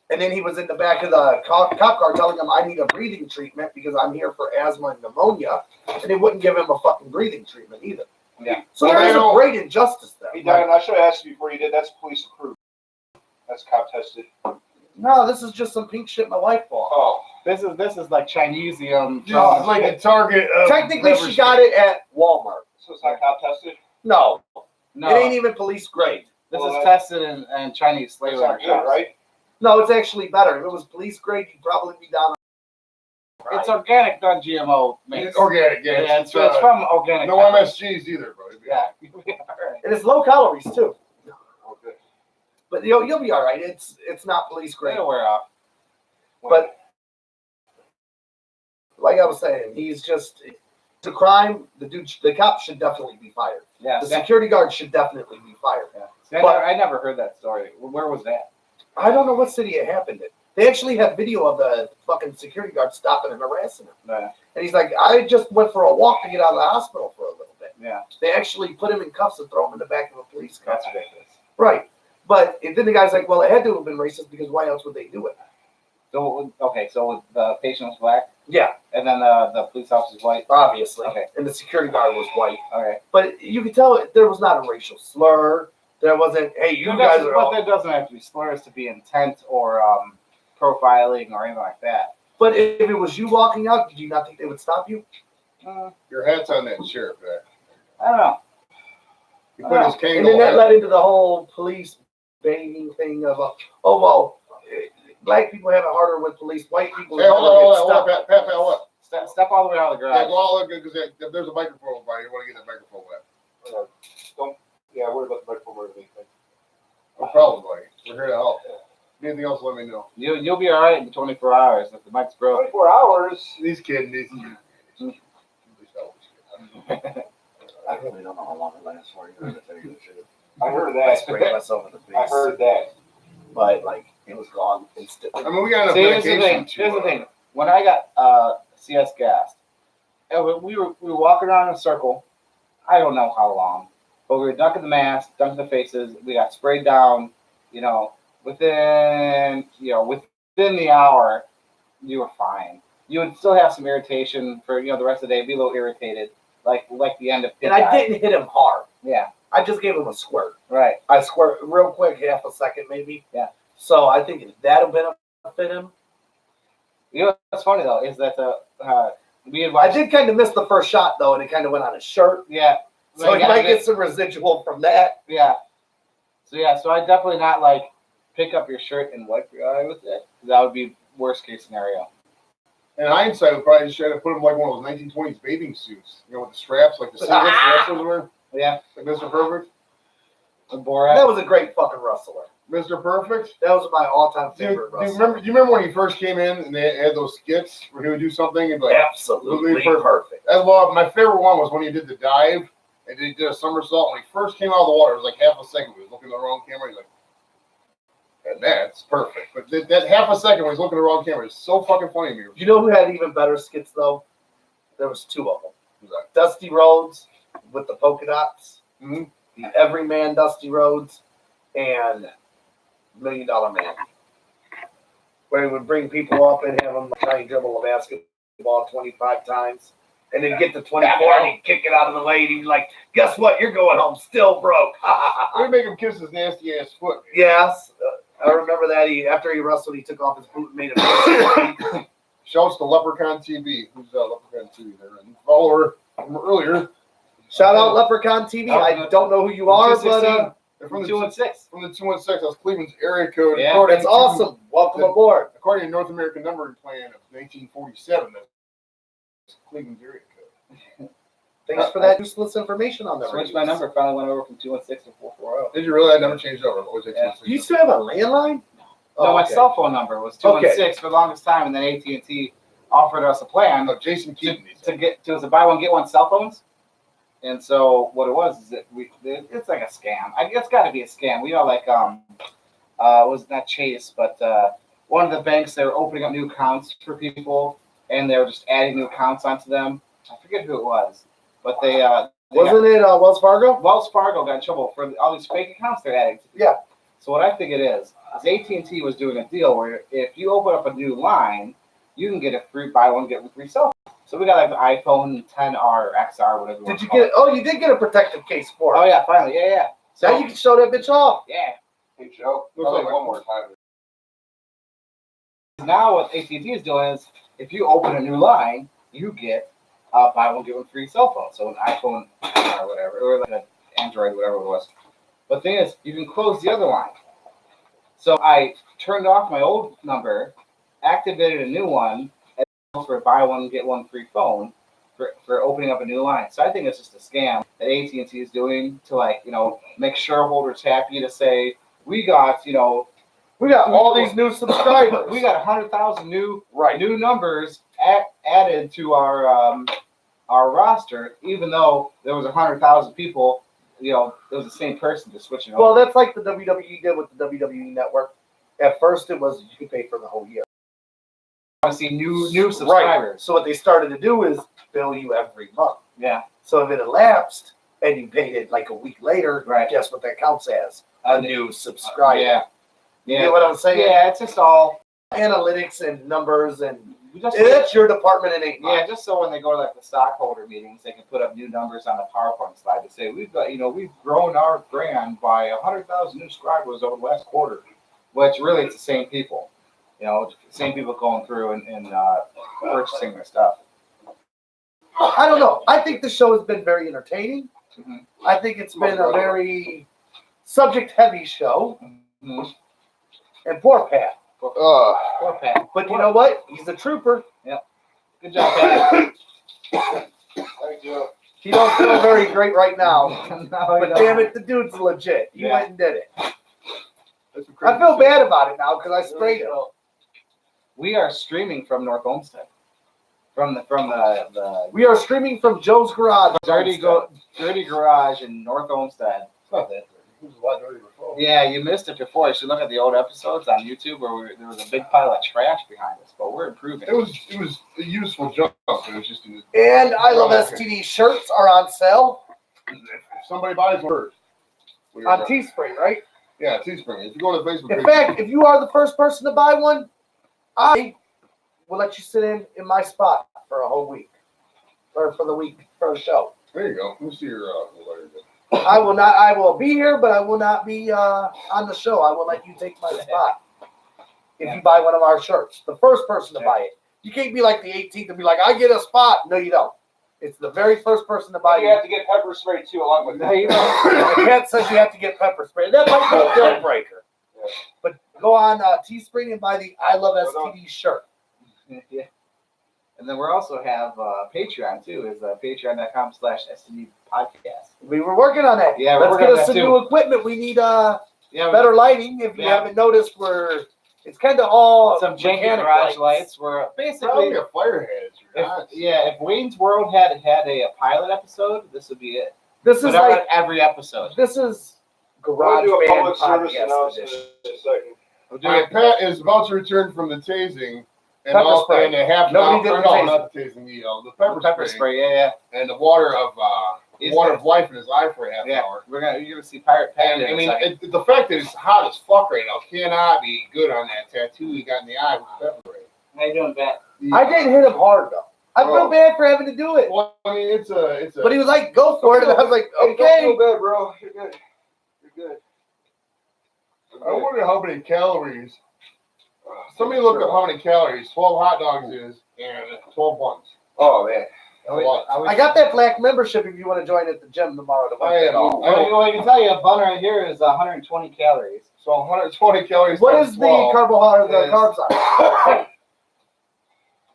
And then he was in the back of the cop car telling him, "I need a breathing treatment because I'm here for asthma and pneumonia," and they wouldn't give him a fucking breathing treatment either. Yeah. So Well, there they is a don't- great injustice there. Hey, Don, I should have asked you before you did. That's police approved. That's cop tested. No, this is just some pink shit my wife bought. Oh, This is like Chinese Just like a Target. Technically, she got it at Walmart. so it's not cop tested. No, No, it ain't even police grade. this Well, is that- tested in Chinese slave That's not labor good, shops. right? No, it's actually better. If it was police grade, you'd probably be down. It's organic, not GMO mix. It's organic, yeah. Yeah, It's, it's from organic. no peppers. MSGs either, bro. Yeah. Alright. And it's low calories too. Okay. But you'll be all right. It's not police grade. It'll wear off. But like I was saying, he's just it's a crime. The cop should definitely be fired. Yeah. The security guard should definitely be fired. Yeah. See, But- I never heard that story. Where was that? I don't know what city it happened in. They actually have video of the fucking security guard stopping and harassing him. Yeah. And he's like, I just went for a walk to get out of the hospital for a little bit. Yeah. They actually put him in cuffs and throw him in the back of a police car. That's ridiculous. Right. But then the guy's like, well, it had to have been racist because why else would they do it? So okay, so the patient was black, Yeah, and then the police officer was white. obviously. Okay. And the security guard was white. All right. But you could tell there was not a racial slur. There wasn't, hey, you guys are But all. there doesn't have to be slurs to be intent or profiling or anything like that. But if it was you walking out, did you not think they would stop you? Your hat's on that sheriff there. I don't know. He put his cane And then that on. led into the whole police banging thing of, oh, well, black people have it harder with police. White people. Hey, hold never on, get hold on, stopped. Pat, hold on. Step all the way out of the Yeah, garage. go all look good because if there's a microphone by you want to get that microphone wet. Yeah, worry about the microphone or anything. No problem, buddy. We're here to help. Anything else, let me know. You'll be all right in 24 hours if the mic's broken. 24 hours. These kids, these. I really don't know how long it lasts for. You know, to tell you the truth. I heard I that. sprayed myself in the face. I heard that. But, like, it was gone instantly. I mean, we got enough See, here's the medication thing. to, Here's the thing. When I got CS gassed, and we were walking around in a circle. I don't know how long, but we were dunking the masks, dunking the faces. We got sprayed down. You know, within the hour, you were fine. You would still have some irritation for the rest of the day. Be a little irritated, like the end of. And I didn't hit him hard. Yeah. I just gave him a squirt. Right. I squirt real quick, half a second maybe. Yeah. So I think that'll benefit him. You know what's funny though is that we had I watched. did kind of miss the first shot though, and it kind of went on his shirt. Yeah. So he might get some residual from that. Yeah. So I definitely not like pick up your shirt and wipe your eye with it. That would be worst case scenario. in hindsight, we probably should have put him like one of those 1920s bathing suits, with the straps, like the cigarettes the wrestlers wear. Yeah. Like Mr. Perfect. Borat. That was a great fucking wrestler. Mr. Perfect. That was my all-time Do you favorite wrestler. remember when he first came in and they had those skits where he would do something and be like, Absolutely perfect. perfect. As well, my favorite one was when he did the dive and he did a somersault. When he first came out of the water, it was like half a second. He was looking at the wrong camera. He's like, and that's perfect. But that half a second when he's looking at the wrong camera is so fucking funny to me. You know who had even better skits though? There was two of them. Who's that? Dusty Rhodes with the polka dots. Mm-hmm. The Everyman Dusty Rhodes and $1 Million Man. Where he would bring people up and have them try and dribble a basketball 25 times. And then get to 24 and he'd kick it out of the way and he'd be like, guess what? You're going home still broke. We make him kiss his nasty ass foot. Yes. I remember that. After he wrestled, he took off his boot and made a Shouts to Leprechaun TV. Who's Leprechaun TV there? And follow her from earlier. Shout out Leprechaun TV. I don't know who you are, but They're from the 216. From the 216. That's Cleveland's area code. Yeah, According that's to- awesome. Welcome aboard. According to North American numbering plan of 1947, that's Cleveland's area code. Thanks for that useless information on the Switched my number. Finally went over from 216 to 440. Did you really? That number changed over. Always like Yeah. 216. You still have a landline? No, my okay. cell phone number was 216 for the longest time, and then AT&T offered us a plan No, Jason Keaton. to buy one get one cell phones. And so what it was is that it's like a scam. It's got to be a scam. We know, like it was not Chase, but one of the banks, they were opening up new accounts for people, and they were just adding new accounts onto them. I forget who it was, but they Wasn't it Wells Fargo? Wells Fargo got in trouble for all these fake accounts they're adding. Yeah. So what I think it is AT&T was doing a deal where if you open up a new line, you can get a free buy one get one free cell phone. So we got like the iPhone 10R or XR, whatever. Did you get? Oh, you did get a protective case for it. Oh yeah, finally, yeah. So Now you can show that bitch off. yeah. Hey Joe, Looks like one more time. Now what AT&T is doing is if you open a new line, you get buy one get one free cell phone. So an iPhone or whatever, or like an Android, whatever it was. But the thing is, you can close the other line. So I turned off my old number, activated a new one, and for buy one get one free phone for opening up a new line. So I think it's just a scam that AT&T is doing to make shareholders happy to say we got We got all these new subscribers. we got 100,000 new Right. new numbers added to our roster, even though there was 100,000 people. It was the same person just switching over. Well, that's like the WWE did with the WWE Network. At first, it was you pay for the whole year. I want to see new subscribers. So what they started to do is bill you every month. Yeah, So if it elapsed and you paid it like a week later, Right. guess what that counts as? A new subscriber. yeah, You get what I'm saying? yeah. It's just all Analytics and numbers, and we just it's your department. It ain't mine. yeah, just so when they go to like the stockholder meetings, they can put up new numbers on the PowerPoint slide to say we've grown our brand by 100,000 new subscribers over the last quarter. Which really it's the same people, same people going through and purchasing their stuff. I don't know. I think the show has been very entertaining. Mhm. I think it's been a very subject-heavy show. Mhm. And poor Pat. Poor Pat. But you know what? He's a trooper. Good job, Pat. Thank you. He don't feel very great right now. No, But damn it, the dude's legit. He Yeah. went and did it. That's a I crazy feel thing. bad about it now because I sprayed him. We are streaming from North Olmsted. From the We are streaming from Joe's Garage. dirty garage in North Olmsted. It's not that dirty. It was a lot dirtier before. Yeah, you missed it before. You should look at the old episodes on YouTube where there was a big pile of trash behind us, but we're improving. It was a useful jump. It was just And I Love STD shirts are on sale if somebody buys one first. on Teespring, right? Yeah, Teespring. If you go to the Facebook In page, fact, if you are the first person to buy one, I will let you sit in my spot for a whole week. Or for the week, for the show. there you go. Let me see your letter. I will be here, but I will not be on the show. I will let you take my spot. If you buy one of our shirts. The first person to buy it. You can't be like the 18th and be like, I get a spot. No, you don't. It's the very first person to buy You have to get pepper spray too, along with No, that. you don't. The cat says you have to get pepper spray. That might be a deal breaker. Yeah. But go on Teespring and buy the I Love STD shirt. Yeah. And then we also have Patreon too. Is patreon.com/STD podcast. We were working on that. Yeah, we're Let's working get on us that some too. new equipment. We need Yeah, better lighting. If you Yeah. haven't noticed, it's kind of all some janky mechanic garage lights. Were basically Probably a fire head. if Wayne's World had a pilot episode, this would be it. This is But not like every episode. this is We'll garage do a band public service podcast announcement edition. in a second. We'll All right, Pat is about to return from the tasing. And Pepper all, spray. and a half Nobody hour, did the no, tasing. not the tasing, the pepper, Pepper spray, yeah. and the water of life in his eye for a half Yeah, hour. you're gonna see Pirate Pat. And in I a mean, second. the fact that it's hot as fuck right now cannot be good on that tattoo he got in the eye with the pepper spray. How you doing, Pat? I didn't hit him hard though. I feel bad for having to do it. Well, I mean, it's a. But he was like, "Go for it," and I was like, Hey, don't "Okay." feel bad, bro. You're good. You're good. I wonder how many calories. Somebody look up how many calories 12 hot dogs is and 12 buns. Oh man. That's a lot. I got that black membership if you want to join at the gym tomorrow to work that off. I can tell you, a bun right here is 120 calories. So 120 calories. What times is the 12. carbohydrate? The Yes. carbs on?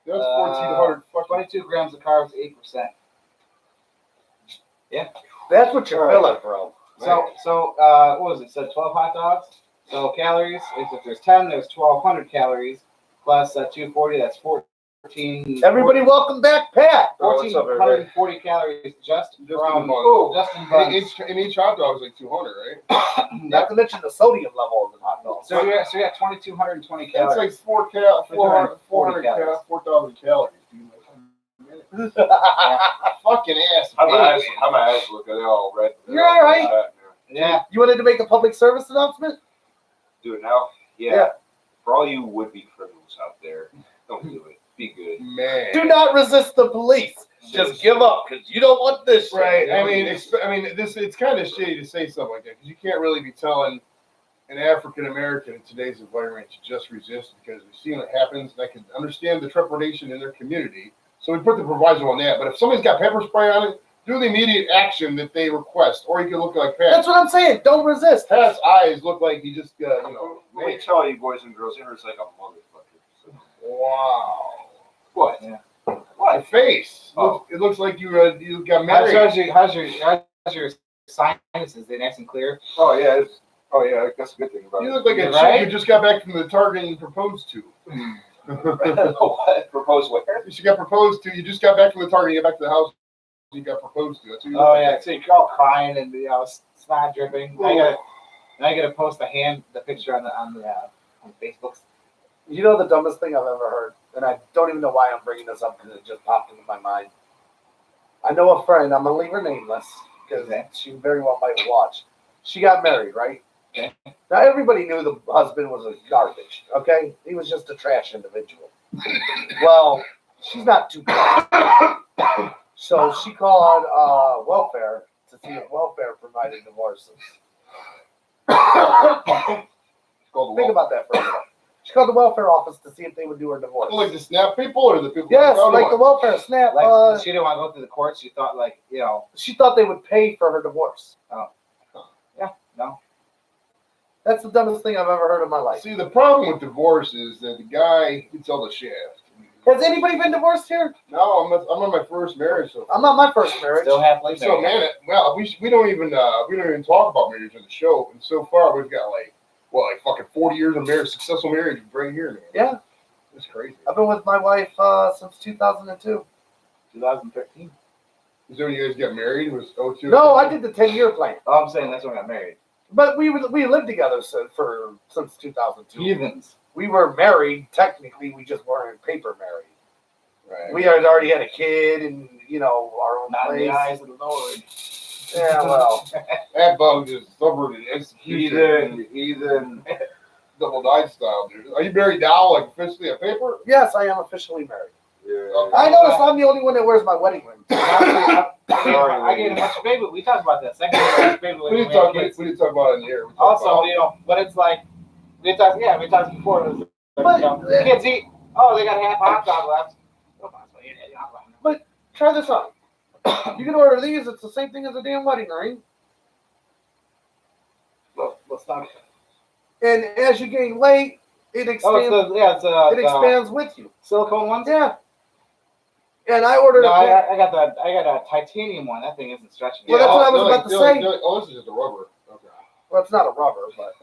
That's 1,400 fucking. 22 grams of carbs, 8%. That's what you're feeling, bro. So what was it? So 12 hot dogs. So calories is if there's 10, there's 1,200 calories plus 240. That's Everybody, welcome back, Pat. Oh, what's up, everybody? 1,440 calories just in from buns. just in buns. In each hot dog is like 200, right? Not to mention the sodium level of the hot dog. So we got 2,220 That's calories. like 400 calories. 4,000 calories. Dude. Fucking ass. How my eyes look at it all red. You're all right. Yeah. You wanted to make a public service announcement? Do it now? Yeah. For all you would-be criminals out there, don't do it. Be good. Man. Do not resist the police. Just give up because you don't want this shit. Right. I mean, it's kind of shitty to say something like that because you can't really be telling an African American in today's environment to just resist because we've seen what happens. And I can understand the trepidation in their community, so we put the proviso on that. But if somebody's got pepper spray on it, do the immediate action that they request, or you can look like Pat. That's what I'm saying. Don't resist. Pat's eyes look like he just got, Let me tell you, boys and girls, it hurts like a motherfucker. So. Wow. What? Yeah. Your face. Oh. It looks like you got married. How's your sinuses? They nice and clear? Oh yeah. That's a good thing about You it. look like a Right? chick you just got back from the Target and proposed to. What? Propose where? She got proposed to. You just got back from the Target. You get back to the house. You got proposed to. That's what you look Oh like. yeah. So you're all crying and snot dripping. I gotta post the picture on Facebook. You know the dumbest thing I've ever heard, and I don't even know why I'm bringing this up because it just popped into my mind. I know a friend. I'm gonna leave her nameless because she very well might watch. She got married, right? Okay. Now everybody knew the husband was a garbage. Okay, he was just a trash individual. Well, she's not too bad. So she called welfare to see if welfare provided divorces. Think about that for a minute. She called the welfare office to see if they would do her divorce. Well, like the SNAP people or the people? Yes, Oh, like the welfare SNAP. Like she didn't want to go through the courts. She thought She thought they would pay for her divorce. no. That's the dumbest thing I've ever heard in my life. See, the problem with divorce is that the guy gets all the shaft. Has anybody been divorced here? No, I'm on my first marriage. So I'm not my first marriage. Still halfway there. So man, we don't even talk about marriage on the show, and so far we've got like fucking 40 years of marriage, successful marriage right here, man. Yeah, it's crazy. I've been with my wife since 2002. 2013. Is that when you guys got married? It was 02? No, I did the 10-year plan, Oh, I'm saying that's when I got married. but we lived together since 2002. Heathens. We were married technically. We just weren't paper married. Right. We had already had a kid and our own Not in place. the eyes of the Lord. Yeah, well, That bug just subverted execution. Heathen. Double died style, dude. Are you married now, like officially on paper? yes, I am officially married. Yeah. I noticed I'm the only one that wears my wedding ring. I gave a bunch of baby. We talked about this. I gave a bunch of baby. We didn't talk about it in the air. We talked Also, about but it's like we talked before. It was But- kids eat. Oh, they got half a hot dog left. Try this on. You can order these. It's the same thing as a damn wedding ring. Let's talk. And as you gain weight, it expands. It expands with you. Silicone ones. Yeah. And I ordered. No, I got a titanium one. That thing isn't stretching. Well, that's what I was about to say. This is just a rubber. Okay. Well, it's not a rubber, but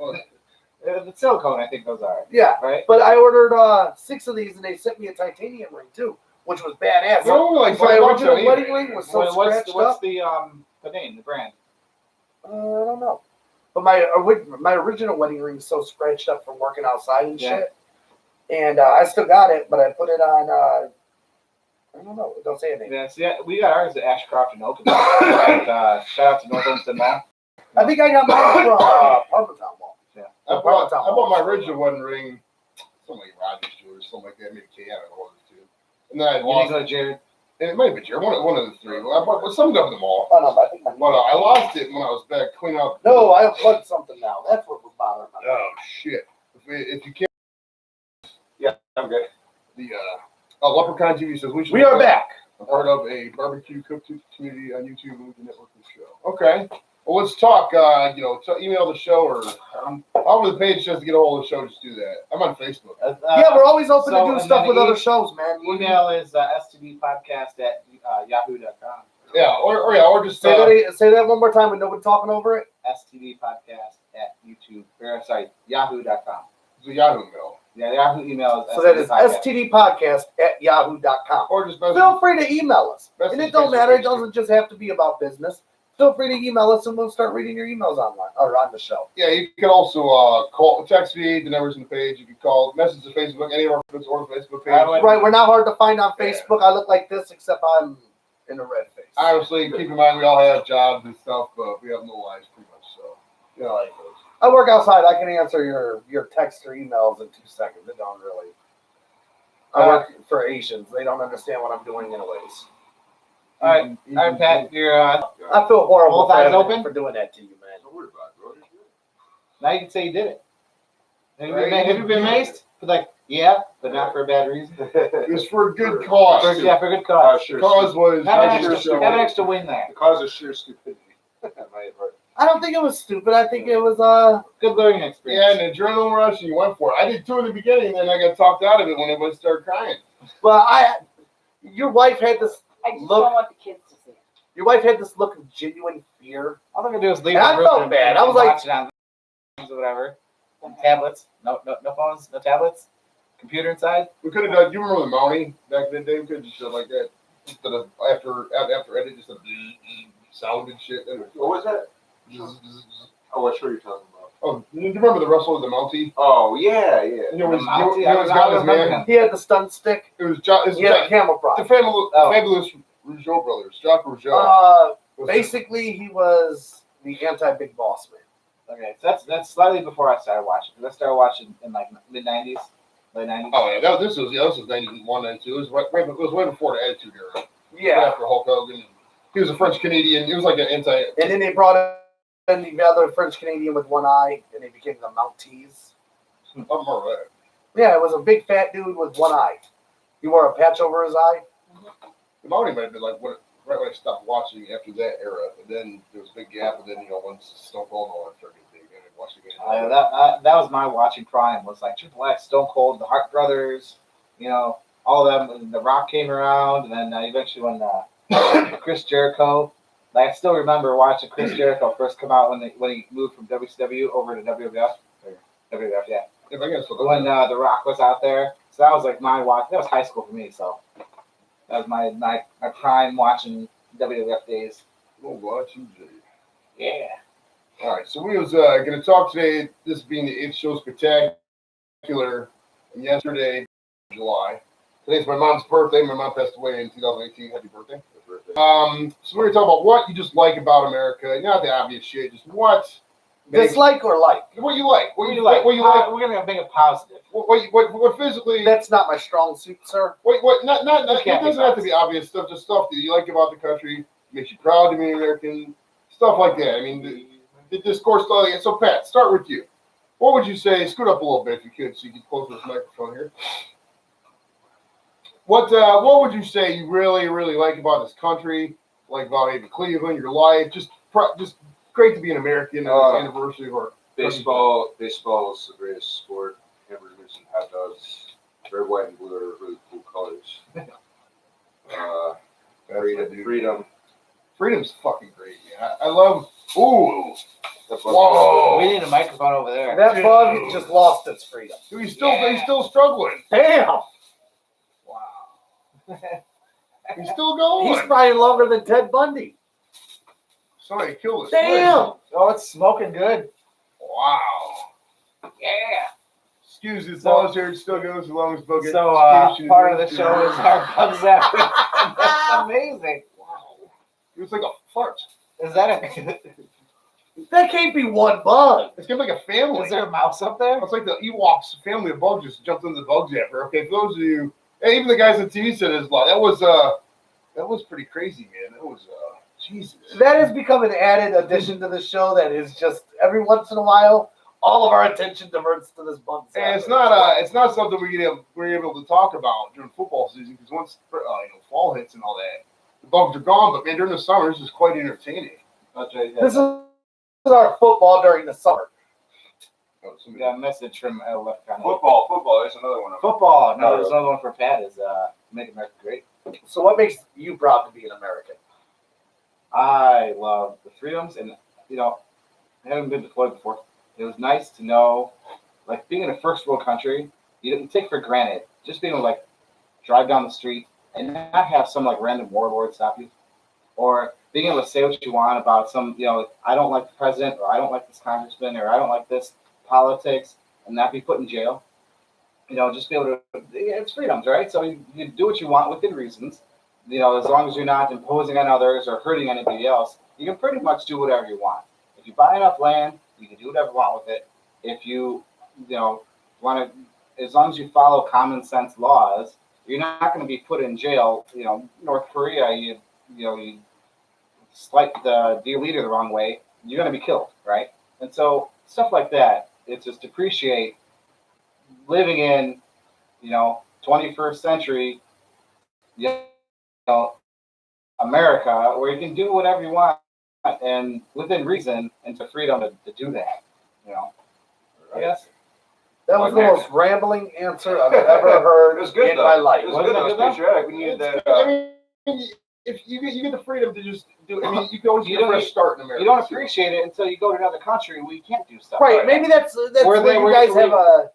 The silicone, I think those are. yeah. Right. But I ordered 6 of these, and they sent me a titanium ring too, which was badass. They're only like My $5 original on wedding eBay. ring was so What's scratched up. the name, the brand? I don't know. But my original wedding ring is so scratched up from working outside and Yeah. shit. And I still got it, but I put it on. I don't know. It don't say anything. Yeah, see, we got ours at Ashcroft and Oakland. Shout out to North Olmsted Mall. I think I got mine from Parmesan Mall. Yeah. I bought my original wedding ring, something like Rogers Jewelry, something like that, maybe K, I don't know what it was too. And then I You lost think so, Jared? and it might be Jared, one of the three. Well, I bought some of them all. Oh no, but I think But I lost it when I was back cleaning up. No, I unplugged something now. That's what was bothering me. Oh shit! If you can't, Yeah, I'm good. the Leprechaun TV says We are back. I'm part of a barbecue cook community on YouTube and the networking show. Okay. Well, let's talk. Email the show or however the page says to get a hold of the show. Just do that. I'm on Facebook. Yeah, we're always open so- to do and stuff then with the other shows, man. Email is stdpodcast@yahoo.com. Yeah, or just Say that one more time with nobody talking over it. stdpodcast@youtube. Yahoo.com. the Yahoo mail. Yeah, Yahoo email is So that is STD stdpodcast@yahoo.com. Or just message. Feel free to email us. Message And it don't Facebook matter. It page. doesn't just have to be about business. Feel free to email us and we'll start reading your emails online or on the show. Yeah, you can also call, text me. The number's in the page. You can call, message the Facebook, any of our friends or Facebook page. Right, we're not hard to find on Facebook. I look like this, except I'm in a red face. Obviously, keep in mind we all have jobs and stuff, but we have no lives pretty much. So, you know, like those. I work outside. I can answer your text or emails in 2 seconds. It don't really. I work for Asians. They don't understand what I'm doing anyways. All right, Pat, you're I feel horrible Both eyes for, open? for doing that to you, man. Don't worry about it, bro. now you can say you did it. Have you Right. been, maced? Like, yeah, but not for a bad reason. It was for a good cause. For a good cause. The cause was Have an sure, extra, sure. have an extra win there. The cause of sheer stupidity. I don't think it was stupid. I think it was Good learning yeah, experience. an adrenaline rush, and you went for it. I did too in the beginning, and then I got talked out of it when everybody started crying. Well, your wife had this I just look. don't want the kids to see it. Your wife had this look of genuine fear. All I'm gonna do is leave And the I room felt and- bad. I was and like- watch it on or whatever. And tablets. No phones. No tablets. Computer inside. We could have done. You remember the Mountie back in the day? We could have just done like that. Instead of after edit, just a sound and shit. What was that? Oh, what show are you talking about? Oh, do you remember the wrestler, the Mountie? Oh, yeah. You know, his, Mountie? you know his guy, his remember man. him. He had the stunt stick. It was John. He had a camel The prod. fabulous Rougeau brothers, Jacques Rougeau. Basically, he was the anti-big boss man. Okay, so that's slightly before I started watching. Because I started watching in like mid '90s, late '90s. Oh yeah, this was 91, 92. It was way before the Attitude Era. Right Yeah. after Hulk Hogan. He was a French Canadian. He was like an anti. And then they brought in the other French Canadian with one eye, and they became the Mounties. I remember that. Yeah, it was a big fat dude with one eye. He wore a patch over his eye. The Mountie might have been like right when I stopped watching after that era, and then there was a big gap, and then once Stone Cold and all that started getting big, and I watched again. That was my watching prime. Was like Triple X, Stone Cold, the Hart Brothers, all of them. When The Rock came around, and then eventually when Chris Jericho. Like I still remember watching Chris Jericho first come out when he moved from WCW over to WWF. Or WWF, yeah. If I guess so. When The Rock was out there, so that was like my watch. That was high school for me, so that was my prime watching WWF days. We'll watch you, Jay. Yeah. All right, so we was going to talk today. This being the 8th show spectacular. And yesterday, July. Today's my mom's birthday. My mom passed away in 2018. Happy birthday. So we're going to talk about what you just like about America. Not the obvious shit. Just what Dislike or like? what you like. What do you like? What you like. We're gonna make it positive. What physically. That's not my strong suit, sir. Not it can't be doesn't have to be obvious stuff. Just stuff that you like about the country, makes you proud to be an American, stuff like that. I mean, the discourse style. So Pat, start with you. What would you say? Scoot up a little bit if you could, so you can close this microphone here. What would you say you really like about this country? Like about maybe Cleveland, your life, just great to be an American on this anniversary of our Baseball is the greatest sport. Hamburgers and hot dogs. Red, white, and blue are really cool colors. Freedom. Freedom's fucking great, man. I love. Ooh, That's whoa! We need a microphone over there. That bug just lost its freedom. Dude, he's still struggling. Damn. Wow. He's still going. He's trying longer than Ted Bundy. Somebody killed us. Damn. Oh, it's smoking good. Wow. Yeah. Excuse me, as long as it still goes, as long as Bug gets So part of the show is our bug zap. That's amazing. Wow. It was like a fart. Is that a? That can't be one bug. It's gonna be like a family. Is there a mouse up there? It's like the Ewoks family of bugs just jumped into the bug zapper. Okay, for those of you, and even the guys on TV said it's a lot. That was pretty crazy, man. That was Jesus. That has become an added addition to the show that is just every once in a while, all of our attention diverts to this bug. And it's not something we're able to talk about during football season because once fall hits and all that, the bugs are gone. But man, during the summer, this is quite entertaining. That's right. This is our football during the summer. Oh, somebody- Yeah, a message from left kind of Football. There's another one. football. No, there's another one for Pat. Is make America great. So what makes you proud to be an American? I love the freedoms, and I haven't been deployed before. It was nice to know, like being in a first world country, you take for granted just being able to like drive down the street and not have some like random warlord stop you, or being able to say what you want about some, I don't like the president, or I don't like this congressman, or I don't like this politics, and not be put in jail. Just be able to, it's freedoms, right? So you do what you want within reasons. As long as you're not imposing on others or hurting anybody else, you can pretty much do whatever you want. If you buy enough land, you can do whatever you want with it. If you, want to, as long as you follow common sense laws, you're not going to be put in jail. North Korea, you slight the dear leader the wrong way, you're going to be killed, right? And so stuff like that, it's just appreciate living in, 21st century, America, where you can do whatever you want and within reason, and to freedom to do that. Yes. That was the most rambling answer I've ever heard It was good, in though. my life. It was good. It was patriotic. We needed that. I mean, if you get the freedom to just do, I mean, you can always get a fresh start in America. You don't appreciate it until you go to another country where you can't do stuff. Right, maybe that's where you guys have a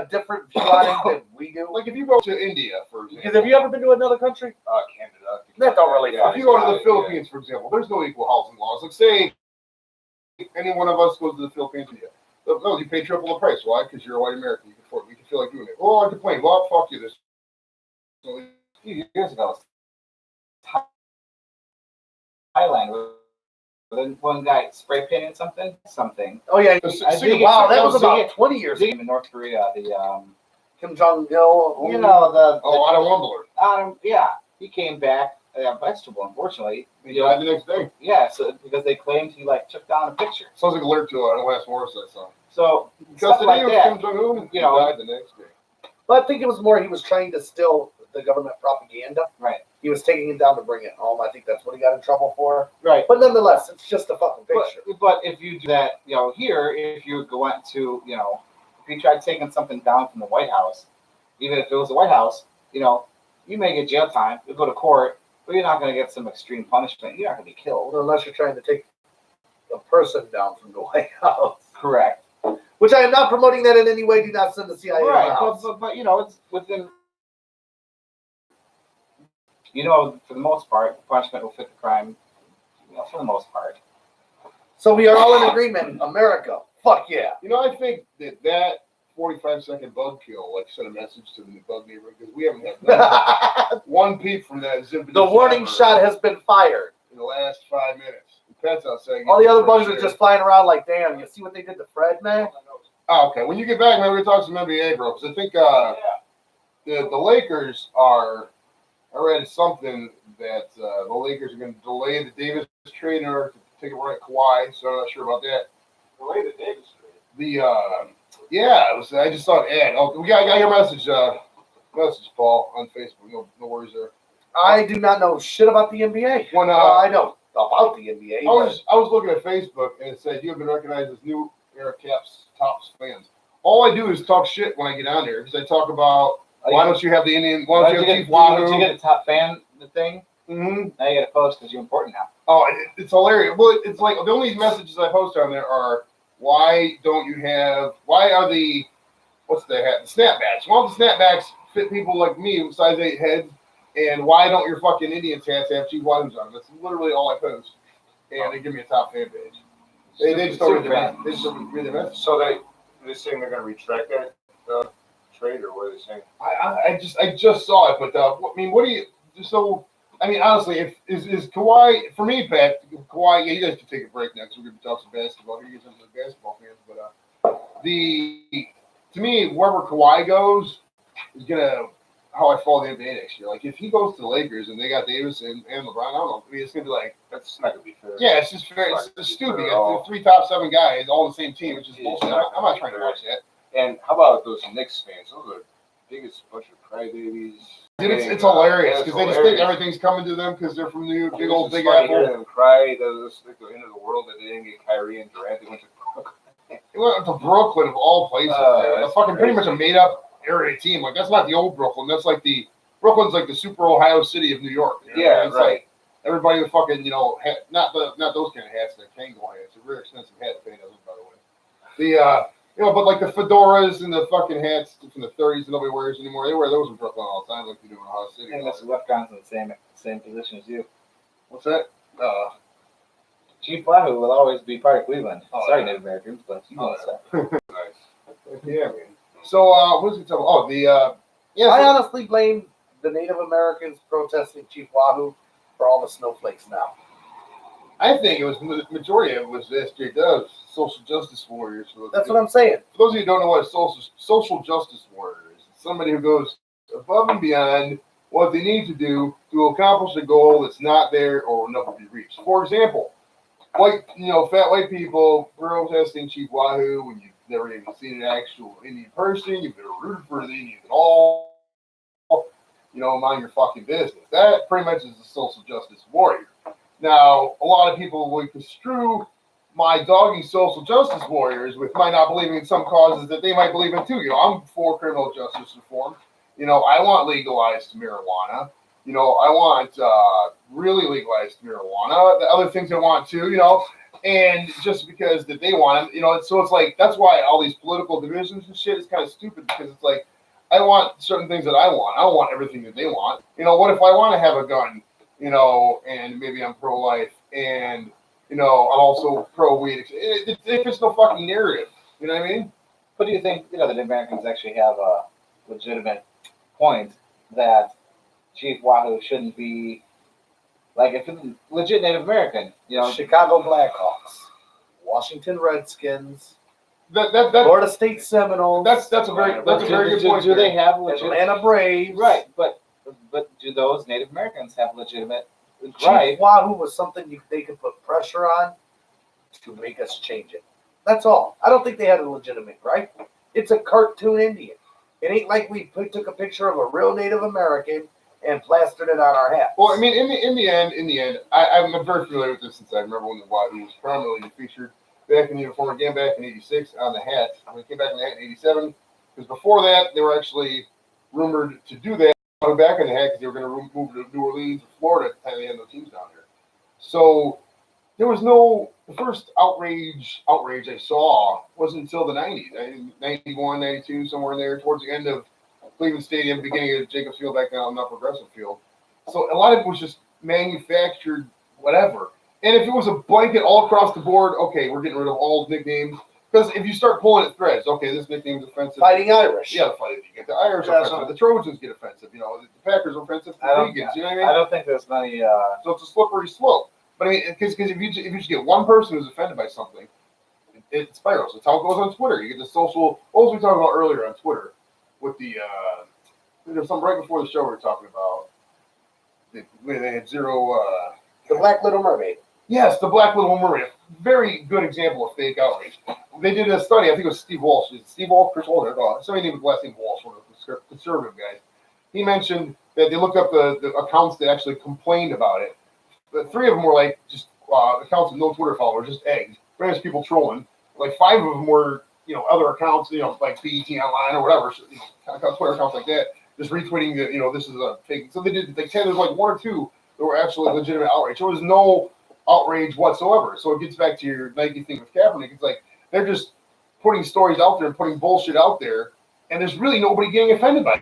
different view on it than we do. Like if you go to India, for example. Because have you ever been to another country? Canada. That don't really. If you go to the Philippines, for example, there's no equal housing laws. Like say, any one of us goes to the Philippines, no, you pay triple the price. Why? Because you're a white American. You can afford it. You can feel like doing it. Oh, I complain. Well, fuck you. This. So, A few years ago, Thailand, then one guy spray painted something. Oh yeah. Wow, that was about 20 years ago. In North Korea, the Kim Jong-il. the Adam Wambler. yeah, he came back vegetable, unfortunately. He died the next day. Yeah, so because they claimed he like took down a picture. Sounds like alert to an last Morissette song. So Because stuff like that. Kim Jong-un, he died the next day. But I think it was more he was trying to steal the government propaganda. Right. He was taking it down to bring it home. I think that's what he got in trouble for. Right. But nonetheless, it's just a fucking picture. But if you do that, here, if you went to, if you tried taking something down from the White House, even if it was the White House, you may get jail time, you'll go to court, but you're not going to get some extreme punishment. You're not going to be killed. Unless you're trying to take a person down from the White House. Correct. Which I am not promoting that in any way. Do not send the CIA to my Right. house. But it's within, for the most part, the punishment will fit the crime, for the most part. So we are all in agreement. America. Fuck yeah. I think that 45-second bug kill, sent a message to the bug neighbor, because we haven't had one peep from that. The warning shot has been fired. In the last 5 minutes. The pet's outside. All the other bugs are just flying around like, damn, you see what they did to Fred, man? Oh, okay. When you get back, man, we're going to talk some NBA, bro. Because I think the Lakers are, I read something that the Lakers are going to delay the Davis trade in order to take a run at Kawhi, so I'm not sure about that. Delay the Davis trade. I just saw an ad. Oh, I got your message, Paul, on Facebook. No worries there. I do not know shit about the NBA. When, I know about the NBA. I was looking at Facebook and it said you have been recognized as new Era Caps Tops fans. All I do is talk shit when I get on there because I talk about why don't you have the Indian? Why don't you have Chief Wahoo? Did you get a top fan thing? Mm-hmm. Now you got to post because you're important now. Oh, it's hilarious. Well, it's like the only messages I post on there are why are the what's the hat? The snapbacks. Why don't the snapbacks fit people like me with size 8 heads? And why don't your fucking Indian hats have Chief Wahoos on them? That's literally all I post. And they give me a top fan page. They just don't read the message. So they're saying they're going to retract that trade, or what are they saying? I just saw it, but what do you? So honestly, if is Kawhi for me, Pat? Kawhi, yeah, you guys can take a break now because we're going to talk some basketball. You guys are the basketball fans, but to me, wherever Kawhi goes is gonna how I follow the NBA next year. Like if he goes to the Lakers and they got Davis and LeBron, I don't know. It's gonna be like That's not going to be fair. yeah, it's just fair. It's just stupid. You got the 3 top 7 guys all on the same team, which is bullshit. I'm not trying to watch that. And how about those Knicks fans? Those are the biggest bunch of crybabies. Dude, it's hilarious because they just think everything's coming to them because they're from New York, big old Big Apple. Apple. Them cry. That was like the end of the world that they didn't get Kyrie and Durant. They went to They went to Brooklyn of all places. Man. That's A fucking pretty crazy. much a made up area team. Like that's not the old Brooklyn. That's like Brooklyn's like the super Ohio City of New York. You know? Yeah, It's right. Like everybody with fucking not those kind of hats, they're Kangol hats. They're very expensive hat to pay those, by the way. You know, but like the fedoras and the fucking hats from the 30s that nobody wears anymore, they wear those in Brooklyn all the time, like they do in Ohio City. And Mr. Lefkon's in the same position as you. What's that? Chief Wahoo will always be part of Cleveland. Oh, Sorry, yeah. Native Americans, but you Oh, know that. Nice. Yeah, man. So, what was it talking? Oh, yeah. I So, honestly blame the Native Americans protesting Chief Wahoo for all the snowflakes now. I think it was the majority of it was the SJWs, social justice warriors. That's what I'm saying. For those of you who don't know what a social justice warrior is, it's somebody who goes above and beyond what they need to do to accomplish a goal that's not there or will never be reached. For example, fat white people protesting Chief Wahoo when you've never even seen an actual Indian person, you've never rooted for the Indians at all, mind your fucking business. That pretty much is a social justice warrior. Now, a lot of people would construe my dogging social justice warriors with my not believing in some causes that they might believe in too. I'm for criminal justice reform. I want legalized marijuana. I want really legalized marijuana. The other things I want too, and just because that they want it, so it's like, that's why all these political divisions and shit is kind of stupid, because it's like, I want certain things that I want. I don't want everything that they want. What if I want to have a gun, and maybe I'm pro-life, and, I'm also pro-weed. If it's no fucking narrative, you know what I mean? But do you think, the Native Americans actually have a legitimate point that Chief Wahoo shouldn't be, like, if it's a legit Native American, Chicago Blackhawks, Washington Redskins, That Florida State Seminoles, that's a very good point. Do they have legitimate? Atlanta Braves. Right, but do those Native Americans have legitimate Chief right? Wahoo was something they could put pressure on to make us change it. That's all. I don't think they had a legitimate right. It's a cartoon Indian. It ain't like we took a picture of a real Native American and plastered it on our hats. Well, I mean, in the end, I'm very familiar with this since I remember when the Wahoo was prominently featured back in the uniform again back in '86 on the hat. When it came back in the hat in '87, because before that they were actually rumored to do that back in the hat because they were going to move to New Orleans, Florida at the time they had no teams down there. So there was the first outrage I saw wasn't until the 90s, 91, 92, somewhere in there, towards the end of Cleveland Stadium, beginning of Jacobs Field back down, not Progressive Field. So a lot of it was just manufactured whatever. And if it was a blanket all across the board, okay, we're getting rid of all nicknames. Because if you start pulling at threads, okay, this nickname's offensive. Fighting Irish. Yeah, you get the Irish offensive, the Trojans get offensive, the Packers are offensive, the Vegans, you know what I mean? I don't think there's many. So it's a slippery slope. But I mean, because if you just get one person who's offended by something, it spirals. It's how it goes on Twitter. You get the social. What was we talking about earlier on Twitter? With there's something right before the show we were talking about. They had zero. The Black Little Mermaid. Yes, the Black Little Mermaid. Very good example of fake outrage. They did a study. I think it was Steve Walsh. Steve Walsh, Chris Walsh. Somebody named last name Walsh, one of the conservative guys. He mentioned that they looked up the accounts that actually complained about it. But 3 of them were like just accounts with no Twitter followers, just eggs. Random people trolling. Like 5 of them were other accounts, like BET Online or whatever, Twitter accounts like that, just retweeting that this is a fake. So they did like 10. There's like 1 or 2 that were actually legitimate outrage. There was no outrage whatsoever. So it gets back to your Nike thing with Kaepernick. It's like they're just putting stories out there and putting bullshit out there, and there's really nobody getting offended by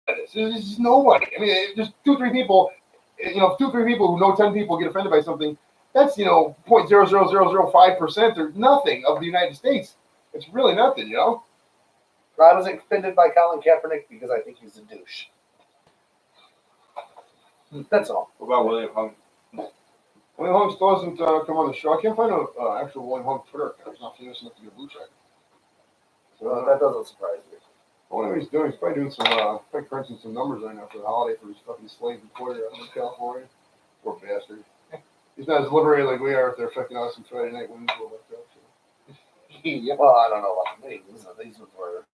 this. There's just nobody. I mean, just 2-3 people. If 2-3 people who know 10 people get offended by something, that's 0.00005% or nothing of the United States. It's really nothing, I was offended by Colin Kaepernick because I think he's a douche. That's all. What about William Hung? William Hung still hasn't come on the show. I can't find an actual William Hung Twitter account. He's not famous enough to get a blue check. So that doesn't surprise me. What he's doing, he's probably doing some, crunching some numbers right now for the holiday for his fucking slave employer out in California. Poor bastard. He's not as liberated like we are if they're affecting us in Friday night wins or like that. Well, I don't know about the wings. These ones were.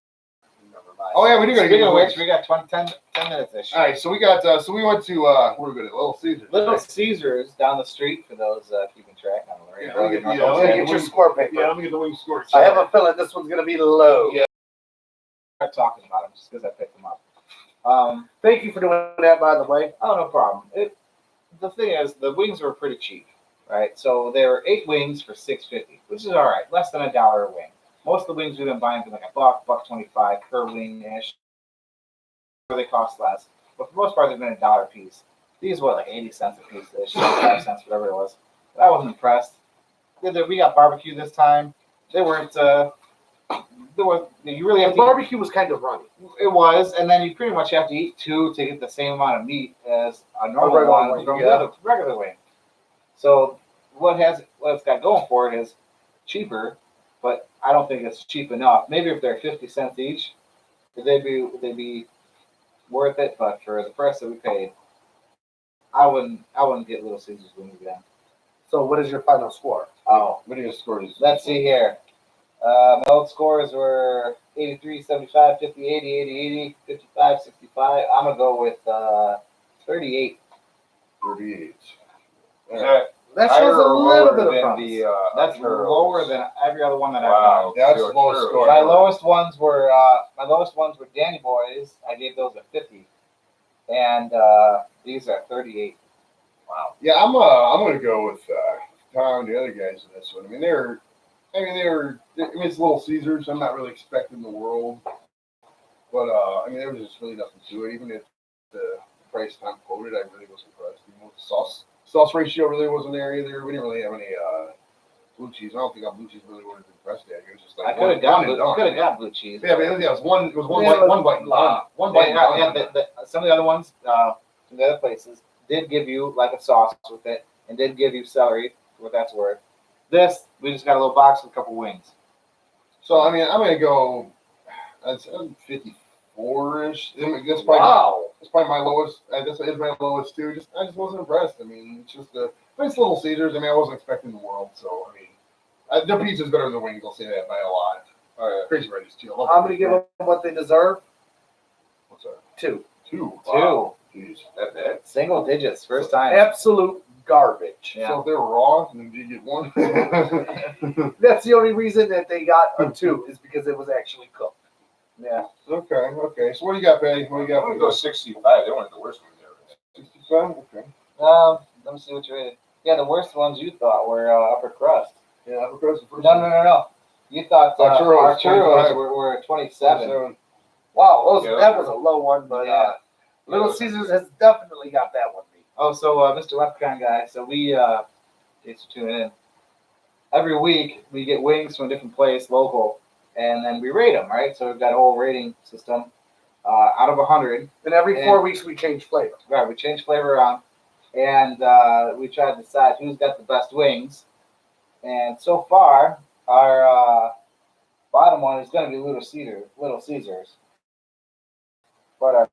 Never mind. Oh yeah, we do gotta get Speaking of into which, we got 10 minutes-ish. All right, so we got, we went to, where we go to Little Caesars. Little Caesars down the street for those keeping track on the Yeah, radio. let me Get your score paper. Yeah, let me get the wing score. I have a feeling this one's going to be low. Yeah. Start talking about them just because I picked them up. Thank you for doing that, by the way. Oh, no problem. The thing is, the wings were pretty cheap, right? So there were 8 wings for $6.50, which is all right, less than $1 a wing. Most of the wings we've been buying for like $1.25 per wing-ish. Where they cost less. But for the most part, they've been $1 a piece. These were like 80 cents a piece, 75 cents, whatever it was. But I wasn't impressed. We got barbecue this time. They weren't, you really have The to eat. barbecue was kind of runny. It was, and then you pretty much have to eat 2 to get the same amount of meat as a normal regular one wing, from yeah. the regular wing. So what it's got going for it is cheaper, but I don't think it's cheap enough. Maybe if they're 50 cents each, they'd be worth it. But for the price that we paid, I wouldn't get Little Caesars wings again. So what is your final score? Oh, What do you score this? let's see here. My old scores were 83, 75, 50, 80, 80, 80, 55, 65. I'm going to go with 38. 38. Is that That higher shows a or little lower bit of than promise. the, That's churros? lower than every other one that I've Wow. done. That's the lowest Churros. score. My lowest ones were Danny Boys. I gave those a 50. And these are 38. Wow. Yeah, I'm gonna go with Tom and the other guys in this one. I mean, it's Little Caesars. I'm not really expecting the world, but I mean, there was just really nothing to it. Even if the price Tom quoted, I really was impressed. Even with the sauce ratio really wasn't there either. We didn't really have any blue cheese. I don't think our blue cheese really would have impressed that. It was just I like could have one and done. got blue cheese. Yeah, but it was one. It was one Yeah, bite. One bite. One bite. Yeah, some of the other ones, from the other places, did give you like a sauce with it, and did give you celery, for what that's worth. This, we just got a little box with a couple wings. So I mean, I'm gonna go. That's 54ish. I mean, that's probably Wow. It's probably my lowest. This is my lowest too. I just wasn't impressed. I mean, it's just it's Little Caesars. I mean, I wasn't expecting the world. So I mean, their pizza's better than the wings. I'll say that by a lot. Crazy Bread too. I'm going to give them what they deserve. What's that? 2. 2. Wow. Jeez. That bad? Single digits, first time. Absolute garbage. Yeah. So if they were raw, then did you get one? That's the only reason that they got a 2 is because it was actually cooked. Yeah. Okay. So what do you got, Patty? What do you I'm got? gonna go 65. They weren't the worst one there. 65. Okay. Let me see what you rated. Yeah, the worst ones you thought were upper crust. Yeah, upper crust the first No. You thought Our churros, churros 25. were 27. one. Wow, Yeah. that was a low one, but Yeah. Little Caesars has definitely got that one beat. Oh, so Mr. Leprechaun guy, so we thanks for tuning in. Every week we get wings from a different place, local, and then we rate them, right? So we've got a whole rating system. Out of 100, And every 4 weeks we change flavor. right? We change flavor around, and we try to decide who's got the best wings. And so far, our bottom one is going to be Little Caesars, but our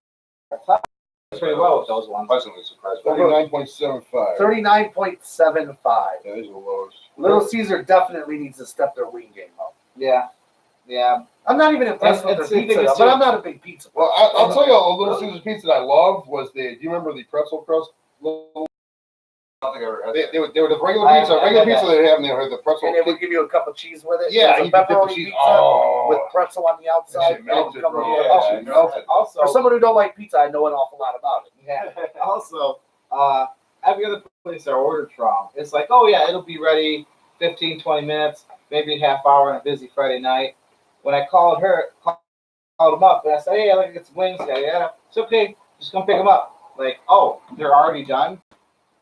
top is pretty well with those ones. Pleasantly surprised. 39.75. 39.75. Yeah, these are the lowest. Little Caesar definitely needs to step their wing game up. Yeah. I'm not even impressed with It's their the pizza, biggest but too. I'm not a big pizza person. Well, I'll tell you, a Little Caesars pizza that I loved was do you remember the pretzel crust? I don't think I ever had They that. were the regular I pizza. had Regular that. pizza they have, and they had the pretzel. And it would give you a cup of cheese with it. Yeah, It was you a could dip the pepperoni cheese. pizza Oh. with pretzel on the outside. That shit melted, It would come bro. with- Yeah, oh, it melted. Also, For someone who don't like pizza, I know an awful lot about it. yeah. Also, every other place I ordered from, it's like, oh yeah, it'll be ready 15, 20 minutes, maybe a half hour on a busy Friday night. When I called them up, and I said, hey, I'd like to get some wings. Yeah, it's okay. Just come pick them up. Like, oh, they're already done.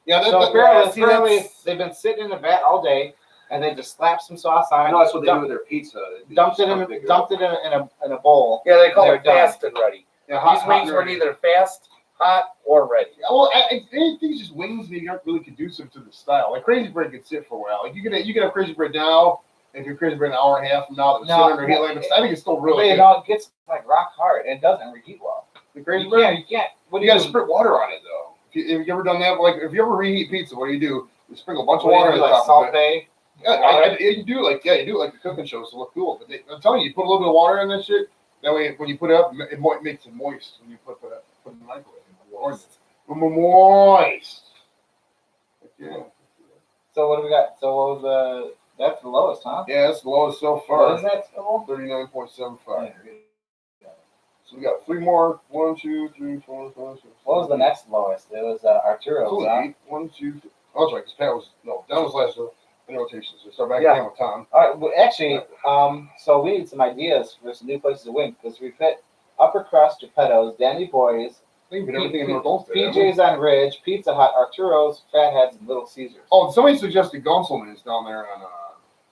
Yeah, So that, apparently they've been sitting in the vat all day, and they just slapped some sauce on it. I know that's what they do with their pizza. They Dumped just it come pick dumped it in a bowl. Yeah, they call They're it done. fast and ready. yeah, These wings were neither fast, hot, or ready. Well, I think it's just wings that aren't really conducive to the style. Like Crazy Bread could sit for a while. Like you can have Crazy Bread now. If you're Crazy Bread an hour and a half from now, that was No, sitting under heat lamp. I think it's still really But, good. it gets like rock hard and it doesn't reheat well. The Crazy You Bread. can't. What do You you got to do? sprit water on it though. If you ever done that, like if you ever reheat pizza, what do? You sprinkle a bunch of What do water you on do, the like top of it. Salt Bae? Yeah, you do it like the cooking shows to look cool. But I'm telling you, put a little bit of water in that shit. That way, when you put it up, it makes it moist when you put it in the microwave. Moist. Yeah. So what do we got? So what was that's the lowest, huh? Yeah, that's the lowest so What far. is that total? 39.75. So we got 3 more. 1, 2, 3, 4, 5, 6. What was the next lowest? It was Arturo's, huh? 8. 1, 2, 3. Oh, that's right. Because Pat was that was last. in rotations. So start back Yeah. again with Tom. All right. Well, actually, so we need some ideas for some new places to wing because we fit Upper Crust, Geppetto's, Dandy Boys, We can everything in North Olmsted. haven't we? PJ's on Ridge, Pizza Hut, Arturo's, Fatheads, and Little Caesars. Oh, somebody suggested Gonselman's down there on,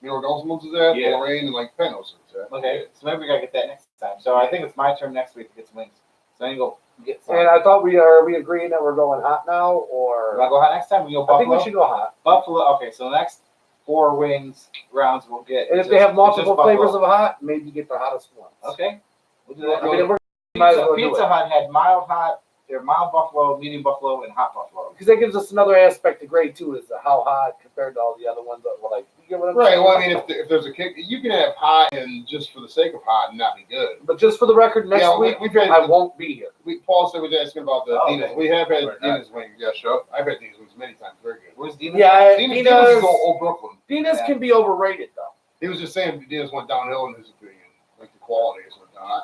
you know where Gonselman's is at? Yeah. Lorraine and like Penos is at. Okay, so maybe we gotta get that next time. So I think it's my turn next week to get some wings. So I can go get some. And I thought we agreeing that we're going hot now, or You wanna go hot next time? We go I think Buffalo. we should go hot. Buffalo. Okay, so the next 4 wings rounds we'll get. And if just- they have it's multiple just flavors Buffalo. of hot, maybe get the hottest ones. Okay, we'll do that. I mean, if we're might as well do Pizza it. Hut had mild hot, their mild buffalo, medium buffalo, and hot buffalo. Because that gives us another aspect to grade too, is the how hot compared to all the other ones that were like. You get what I'm Right. saying? Well, I mean, if there's a kick, you can have hot and just for the sake of hot and not be good. But just for the record, next Yeah, week we've had. I won't be here. Paul said we was asking about the Oh, Dina's. okay. We have had Right, Dina's wings. Yeah, sure. I've had Dina's wings many times. Very good. Where's Dina? Yeah, Dina's Dina's is old Brooklyn. Dina's Yeah. can be overrated though. He was just saying Dina's went downhill in his opinion. Like the quality has went down.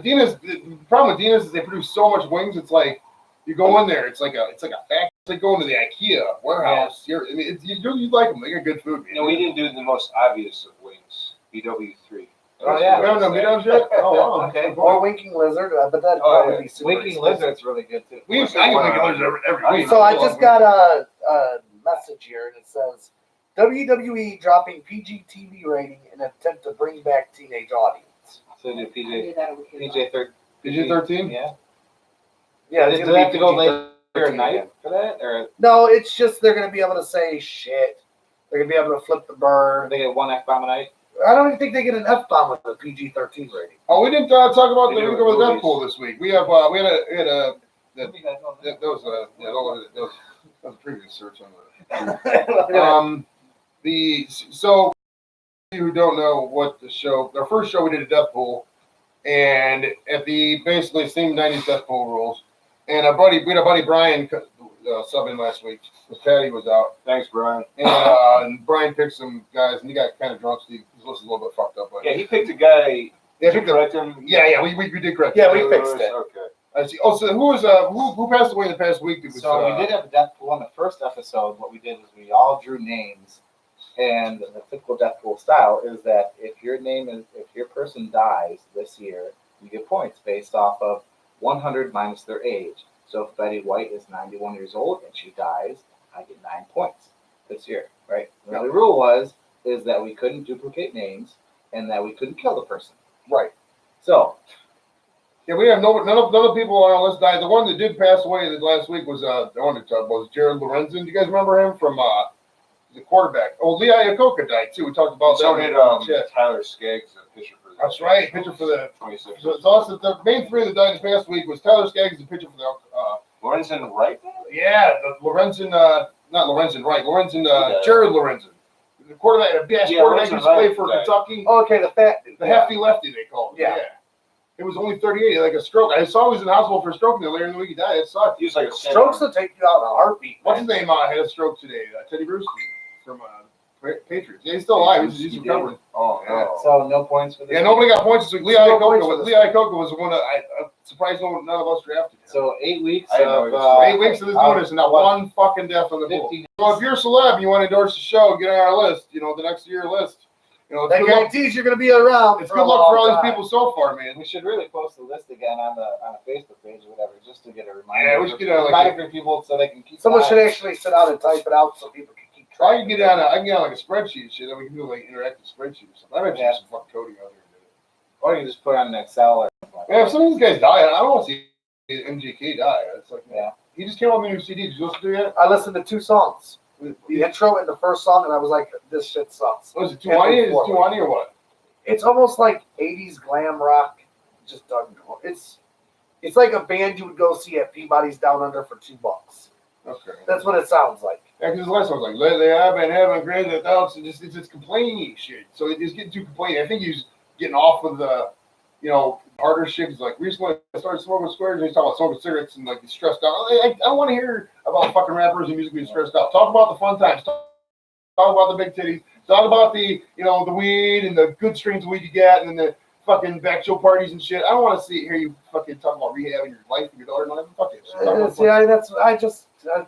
Dina's, the problem with Dina's is they produce so much wings. It's like you go in there, it's like a factory. It's like going to the IKEA warehouse. I mean, you like them. They got good food. Man. You know, we didn't do the most obvious of wings. BW3. Oh, yeah. We haven't done meat yet. Oh wow. Okay. Or winking lizard, but that'd Oh, probably yeah. be super Winking expensive. lizard's really good too. We used to eat winking lizards every week. So I just got a message here, and it says WWE dropping PG TV rating in an attempt to bring back teenage audience. So do I PJ, knew that would be PJ 13. PG-13? Yeah. Yeah, Do it's they gonna have be to go PG-13 later at night again. for that, or No, it's just they're gonna be able to say shit. They're gonna be able to flip the bird. they get 1 F-bomb a night? I don't even think they get an F bomb with a PG-13 rating. Oh, we didn't talk about We the do week with movies. Deadpool this week. We had a What do you guys know? that was a previous search on that. So you who don't know what the show, our first show we did a Death Pool, and at the basically same 90s Death Pool rules. And we had a buddy Brian subbing last week because Patty was out, Thanks, Brian. and Brian picked some guys, and he got kind of drunk. So he was a little bit fucked up. But Yeah, he picked a guy. yeah, Did you correct him? we did correct. Yeah, that. we fixed it. Okay. I see. Oh, so who was who passed away in the past week? It was, So we did have a death pool on the first episode. What we did was we all drew names, and the typical death pool style is that if your person dies this year, you get points based off of 100 minus their age. So if Betty White is 91 years old and she dies, I get 9 points this year, right? The only rule is that we couldn't duplicate names and that we couldn't kill the person. right. So Yeah, we have none of the people on our list died. The one that did pass away this last week was I wanted to talk about was Jared Lorenzen. Do you guys remember him from the quarterback? Oh, Lee Iacocca died too. We talked about So that. did Tyler Skaggs, the pitcher for the. That's right, pitcher for the. 26. So it's also the main three that died this past week was Tyler Skaggs, the pitcher for the. Lorenzen Wright? Yeah, the Lorenzen, not Lorenzen, right? Lorenzen, Yeah. Jared Lorenzen, the quarterback, the best Yeah, quarterback Lorenzen used to play Wright for died. Kentucky. Okay, the fat dude. The hefty lefty, they called him. Yeah. Yeah. It was only 38, like a stroke. I saw he was in the hospital for a stroke, and then later in the week he died. It sucked. He was like a Strokes will take you out in a heartbeat. What's his name? Had a stroke today. Teddy Bruschi from Patriots. Yeah, he's still alive. He's recovering. Oh, no. so no points for this. Yeah, nobody got points this week. Lee No points for Iacocca this was the one that I'm surprised none of us drafted. So 8 weeks I didn't know of he was 8 weeks of this doing this, and not one fucking death on the pool. 15. So if you're a celeb and you want to endorse the show, get on our list. You know, the next year list. You know, it's That good luck. guarantees you're going to be around. It's for good a luck for all long these time. people so far, man. We should really post the list again on a Facebook page or whatever, just to get a reminder. Yeah, we should get on, like, reminder for people so they can keep. Someone an eye should on it. actually sit down and type it out so people can keep I track. can get on. I can get on like a spreadsheet, shit. Then we can do like interactive spreadsheet or something. I bet you Yeah. some fucking coding out there. Or you can just put it on an Excel or something like Yeah, if that. some of these guys die, I don't want to see MGK die. It's like, Yeah. he just came out with a new CD. Did you listen to it yet? I listened to 2 songs. The intro and the first song, and I was like, this shit sucks. Was it Tuani? Is it Tuani or what? It's almost like 80s glam rock. Just doesn't go. It's like a band you would go see at Peabody's Down Under for $2. Okay. That's what it sounds like. Yeah, because the last one was like, lately I've been having great thoughts, and it's complaining shit. So it's getting too complaining. I think he's getting off of the, harder shit. He's like, recently I started smoking squares, and he's talking about smoking cigarettes, and like he's stressed out. I don't want to hear about fucking rappers and music being stressed out. Talk about the fun times. Talk about the big titties. Talk about the, the weed and the good strains of weed you get, and then the fucking bachelor parties and shit. I don't want to hear you fucking talk about rehabbing your life and your daughter and all that. Fuck it. Just talk about See, fun.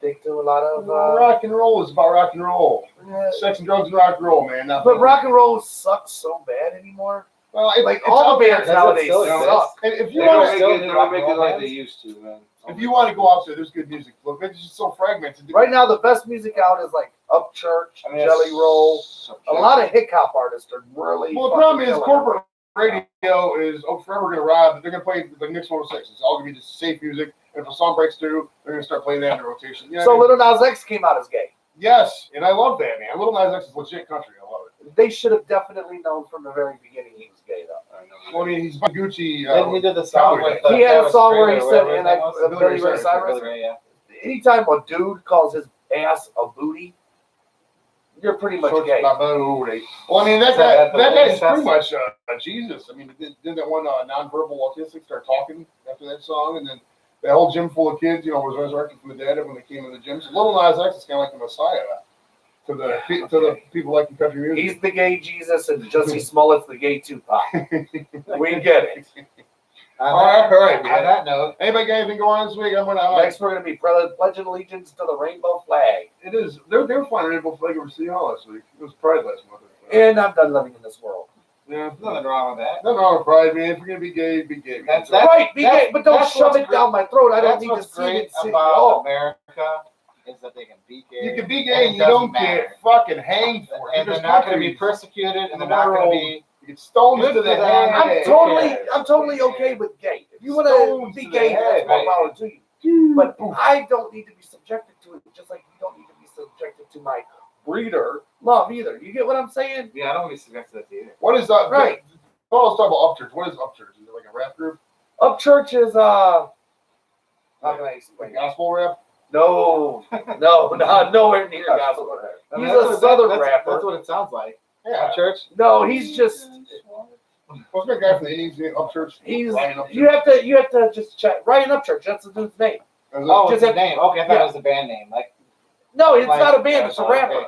dick to a lot of. Rock and roll is about rock and roll. Yeah. Sex and drugs and rock and roll, man. But rock and roll sucks so bad anymore. Well, Like all the bands nowadays still suck. And if you They want don't to, make it, they don't make it like they used to, man. if you want to go out there, there's good music. Look, it's just so fragmented. Right now, the best music out is like Upchurch, I mean, Jelly Roll. subject. A lot of hip hop artists are really. Well, the fucking problem is killing it. corporate radio is forever going to rob. They're going to play the Knicks 106. It's all going to be just safe music. And if a song breaks through, they're going to start playing that in the rotation. You know So what I mean? Little Nas X came out as gay. Yes, and I love that, man. Little Nas X is legit country. I love it. They should have definitely known from the very beginning he was gay, though. I know. Well, I mean, he's by Gucci. Then he did the song with He had a Travis song where he Tritt or said, whatever and his name was. Billy Ray Billy Cyrus. Billy Ray, yeah. Anytime a dude calls his ass a booty, you're pretty much So it's gay. about booty. Well, I mean, that So guy, at the that guy is Vegas pretty much Jesus. I mean, didn't that one nonverbal autistic start talking after that song? And then that whole gym full of kids, was resurrected from the dead when they came in the gym. So Little Nas X is kind of like the Messiah to the people like the country music. He's the gay Jesus, and Jussie Smollett's the gay Tupac. We get it. All right, On man. that note, Anybody got anything going on this week? Next, we're going to be pledging allegiance to the rainbow flag. It is. They were flying Rainbow Flag over City Hall last week. It was Pride last month. And I'm done living in this world. Yeah. nothing wrong with that. Nothing wrong with Pride, man. If you're gonna be gay, be gay. Man. That's Right, be that's- gay, but don't that's shove what's it down my throat. I don't That's need to what's see it in great City about Hall. America is that they can be gay. You can be and gay it and you don't doesn't get matter. fucking hanged for it. And they're There's not going to be countries persecuted, in and the they're not going world. to be. You get stones Good to the for them. head. I'm totally okay with gay. If you want to Stones be to the gay, head, that's more power to you. But Oof. I don't need to be subjected to it, just like you don't need to be subjected to my breeder love either. You get what I'm saying? Yeah, I don't want to be subjected to that either. What is that? Right. Oh, let's talk about Upchurch. What is Upchurch? Is it like a rap group? Upchurch is how can I explain? Like gospel rap? No, nowhere near gospel. I mean, He's that's a what- southern that's- rapper. That's what it sounds like. Yeah. Church. No, he's just What's that guy from the Indians named Upchurch? he's. Ryan Upchurch. You have to just check Ryan Upchurch. That's the dude's name. Is it? Oh, Just it's a have- name. Okay, I thought yeah. it was a band name. Like, No, it's Like, not a band. yeah, It's a okay. rapper.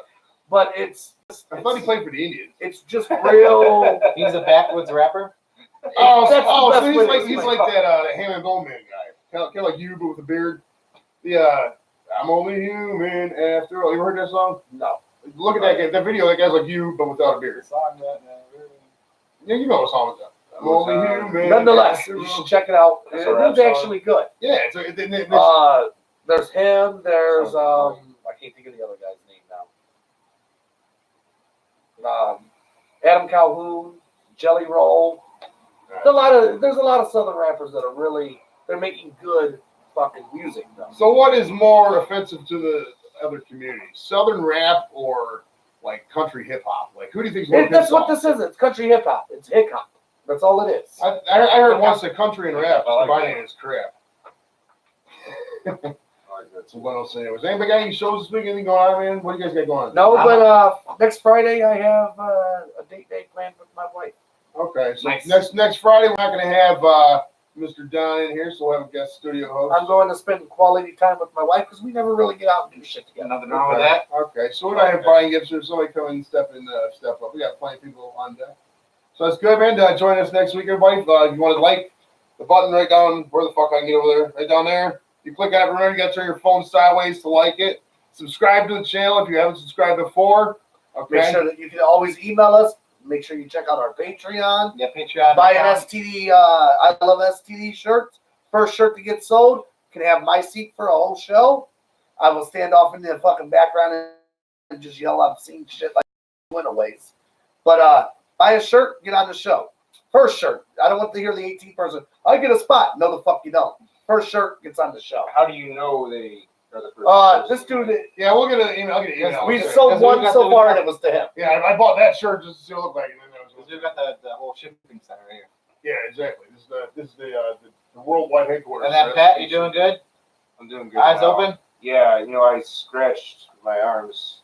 But it's I thought he played for the Indians. it's just real. he's a backwoods rapper. That's the so best way he's to like explain it. that Hammond Bowman guy, kind of like you, but with a beard. The I'm only human after all. You ever heard that song? No. Look at that guy. That video. That guy's like you, but without a beard. Yeah, you know what song is that? I'm only human. Nonetheless, after you all. should check it out. That's a rap It's song. actually good. Yeah, it's There's him. There's I can't think of the other guy's name now. Adam Calhoun, Jelly Roll. There's a lot of southern rappers that are really they're making good fucking music though. So what is more offensive to the other communities? Southern rap or like country hip hop? Like who do you think is more That's pissed what off? this is. It's country hip hop. It's hip hop. That's all it is. I heard once that country and rap I like combining is crap. That's what I'll say. Was anybody got any shows this week? Anything going on, man? What do you guys got going on? No, but next Friday I have a date night planned with my wife. Okay, so Nice. next Friday we're not going to have Mr. Don in here, so we'll have a guest studio host. I'm going to spend quality time with my wife because we never really get out and do shit Got together. nothing wrong with that. Okay, so we're not have Brian Gibson. Somebody come in and step up. We got plenty of people on deck. So that's good, man. Join us next week, everybody. If you want to like the button right down where the fuck I can get over there, right down there. You click on it. Remember, you got to turn your phone sideways to like it. Subscribe to the channel if you haven't subscribed before. Okay. Make sure that you can always email us. Make sure you check out our Patreon. Yeah, Patreon. Buy an STD, I love STD shirt. First shirt to get sold. Can have my seat for a whole show. I will stand off in the fucking background and just yell obscene shit like winaways. But buy a shirt, get on the show. First shirt. I don't want to hear the 18th person. I get a spot. No, the fuck you don't. First shirt gets on the show. How do you know they are the first? This dude, Yeah, we'll get an email. I'll get an email. we Okay. sold Because we one got so the- far and it was to him. Yeah, I bought that shirt just to see what it looked like. And then that was We've got the whole shipping center right here. yeah, exactly. This is the worldwide headquarters. And then Pat, you doing good? I'm doing good. Eyes now. open? Yeah, I scratched my arms.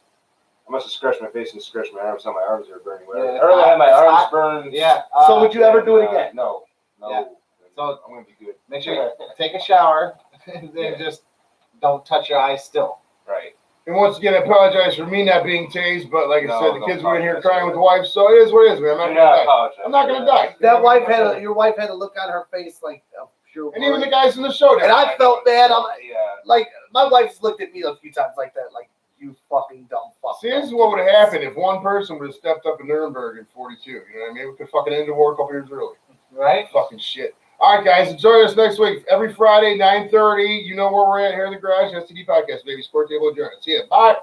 I must have scratched my face and scratched my arms. Now my arms are burning. Yeah, I don't have my it's arms hot. burned. Yeah. So would you ever do it again? No. Yeah. So I'm gonna be good. make sure you take a shower and then just don't touch your eyes still. Right. And once again, I apologize for me not being tased, but like I No, said, the don't kids were in here apologize. crying with the wife, so it is what it is, man. I'm not Do gonna die. apologize. I'm not gonna die. Your wife had a look on her face like your And even the worry. guys in the show. And I felt bad. I'm Yeah. like, my wife's looked at me a few times like that, like, you fucking dumb fuck. See, this is what would have happened if one person would have stepped up in Nuremberg in 42. You know what I mean? We could fucking end the war a couple years early. Right? Fucking shit. All right, guys, join us next week. Every Friday, 9:30. You know where we're at here in the garage. STD Podcast, baby. Sport Table Adjourned. See ya. Bye.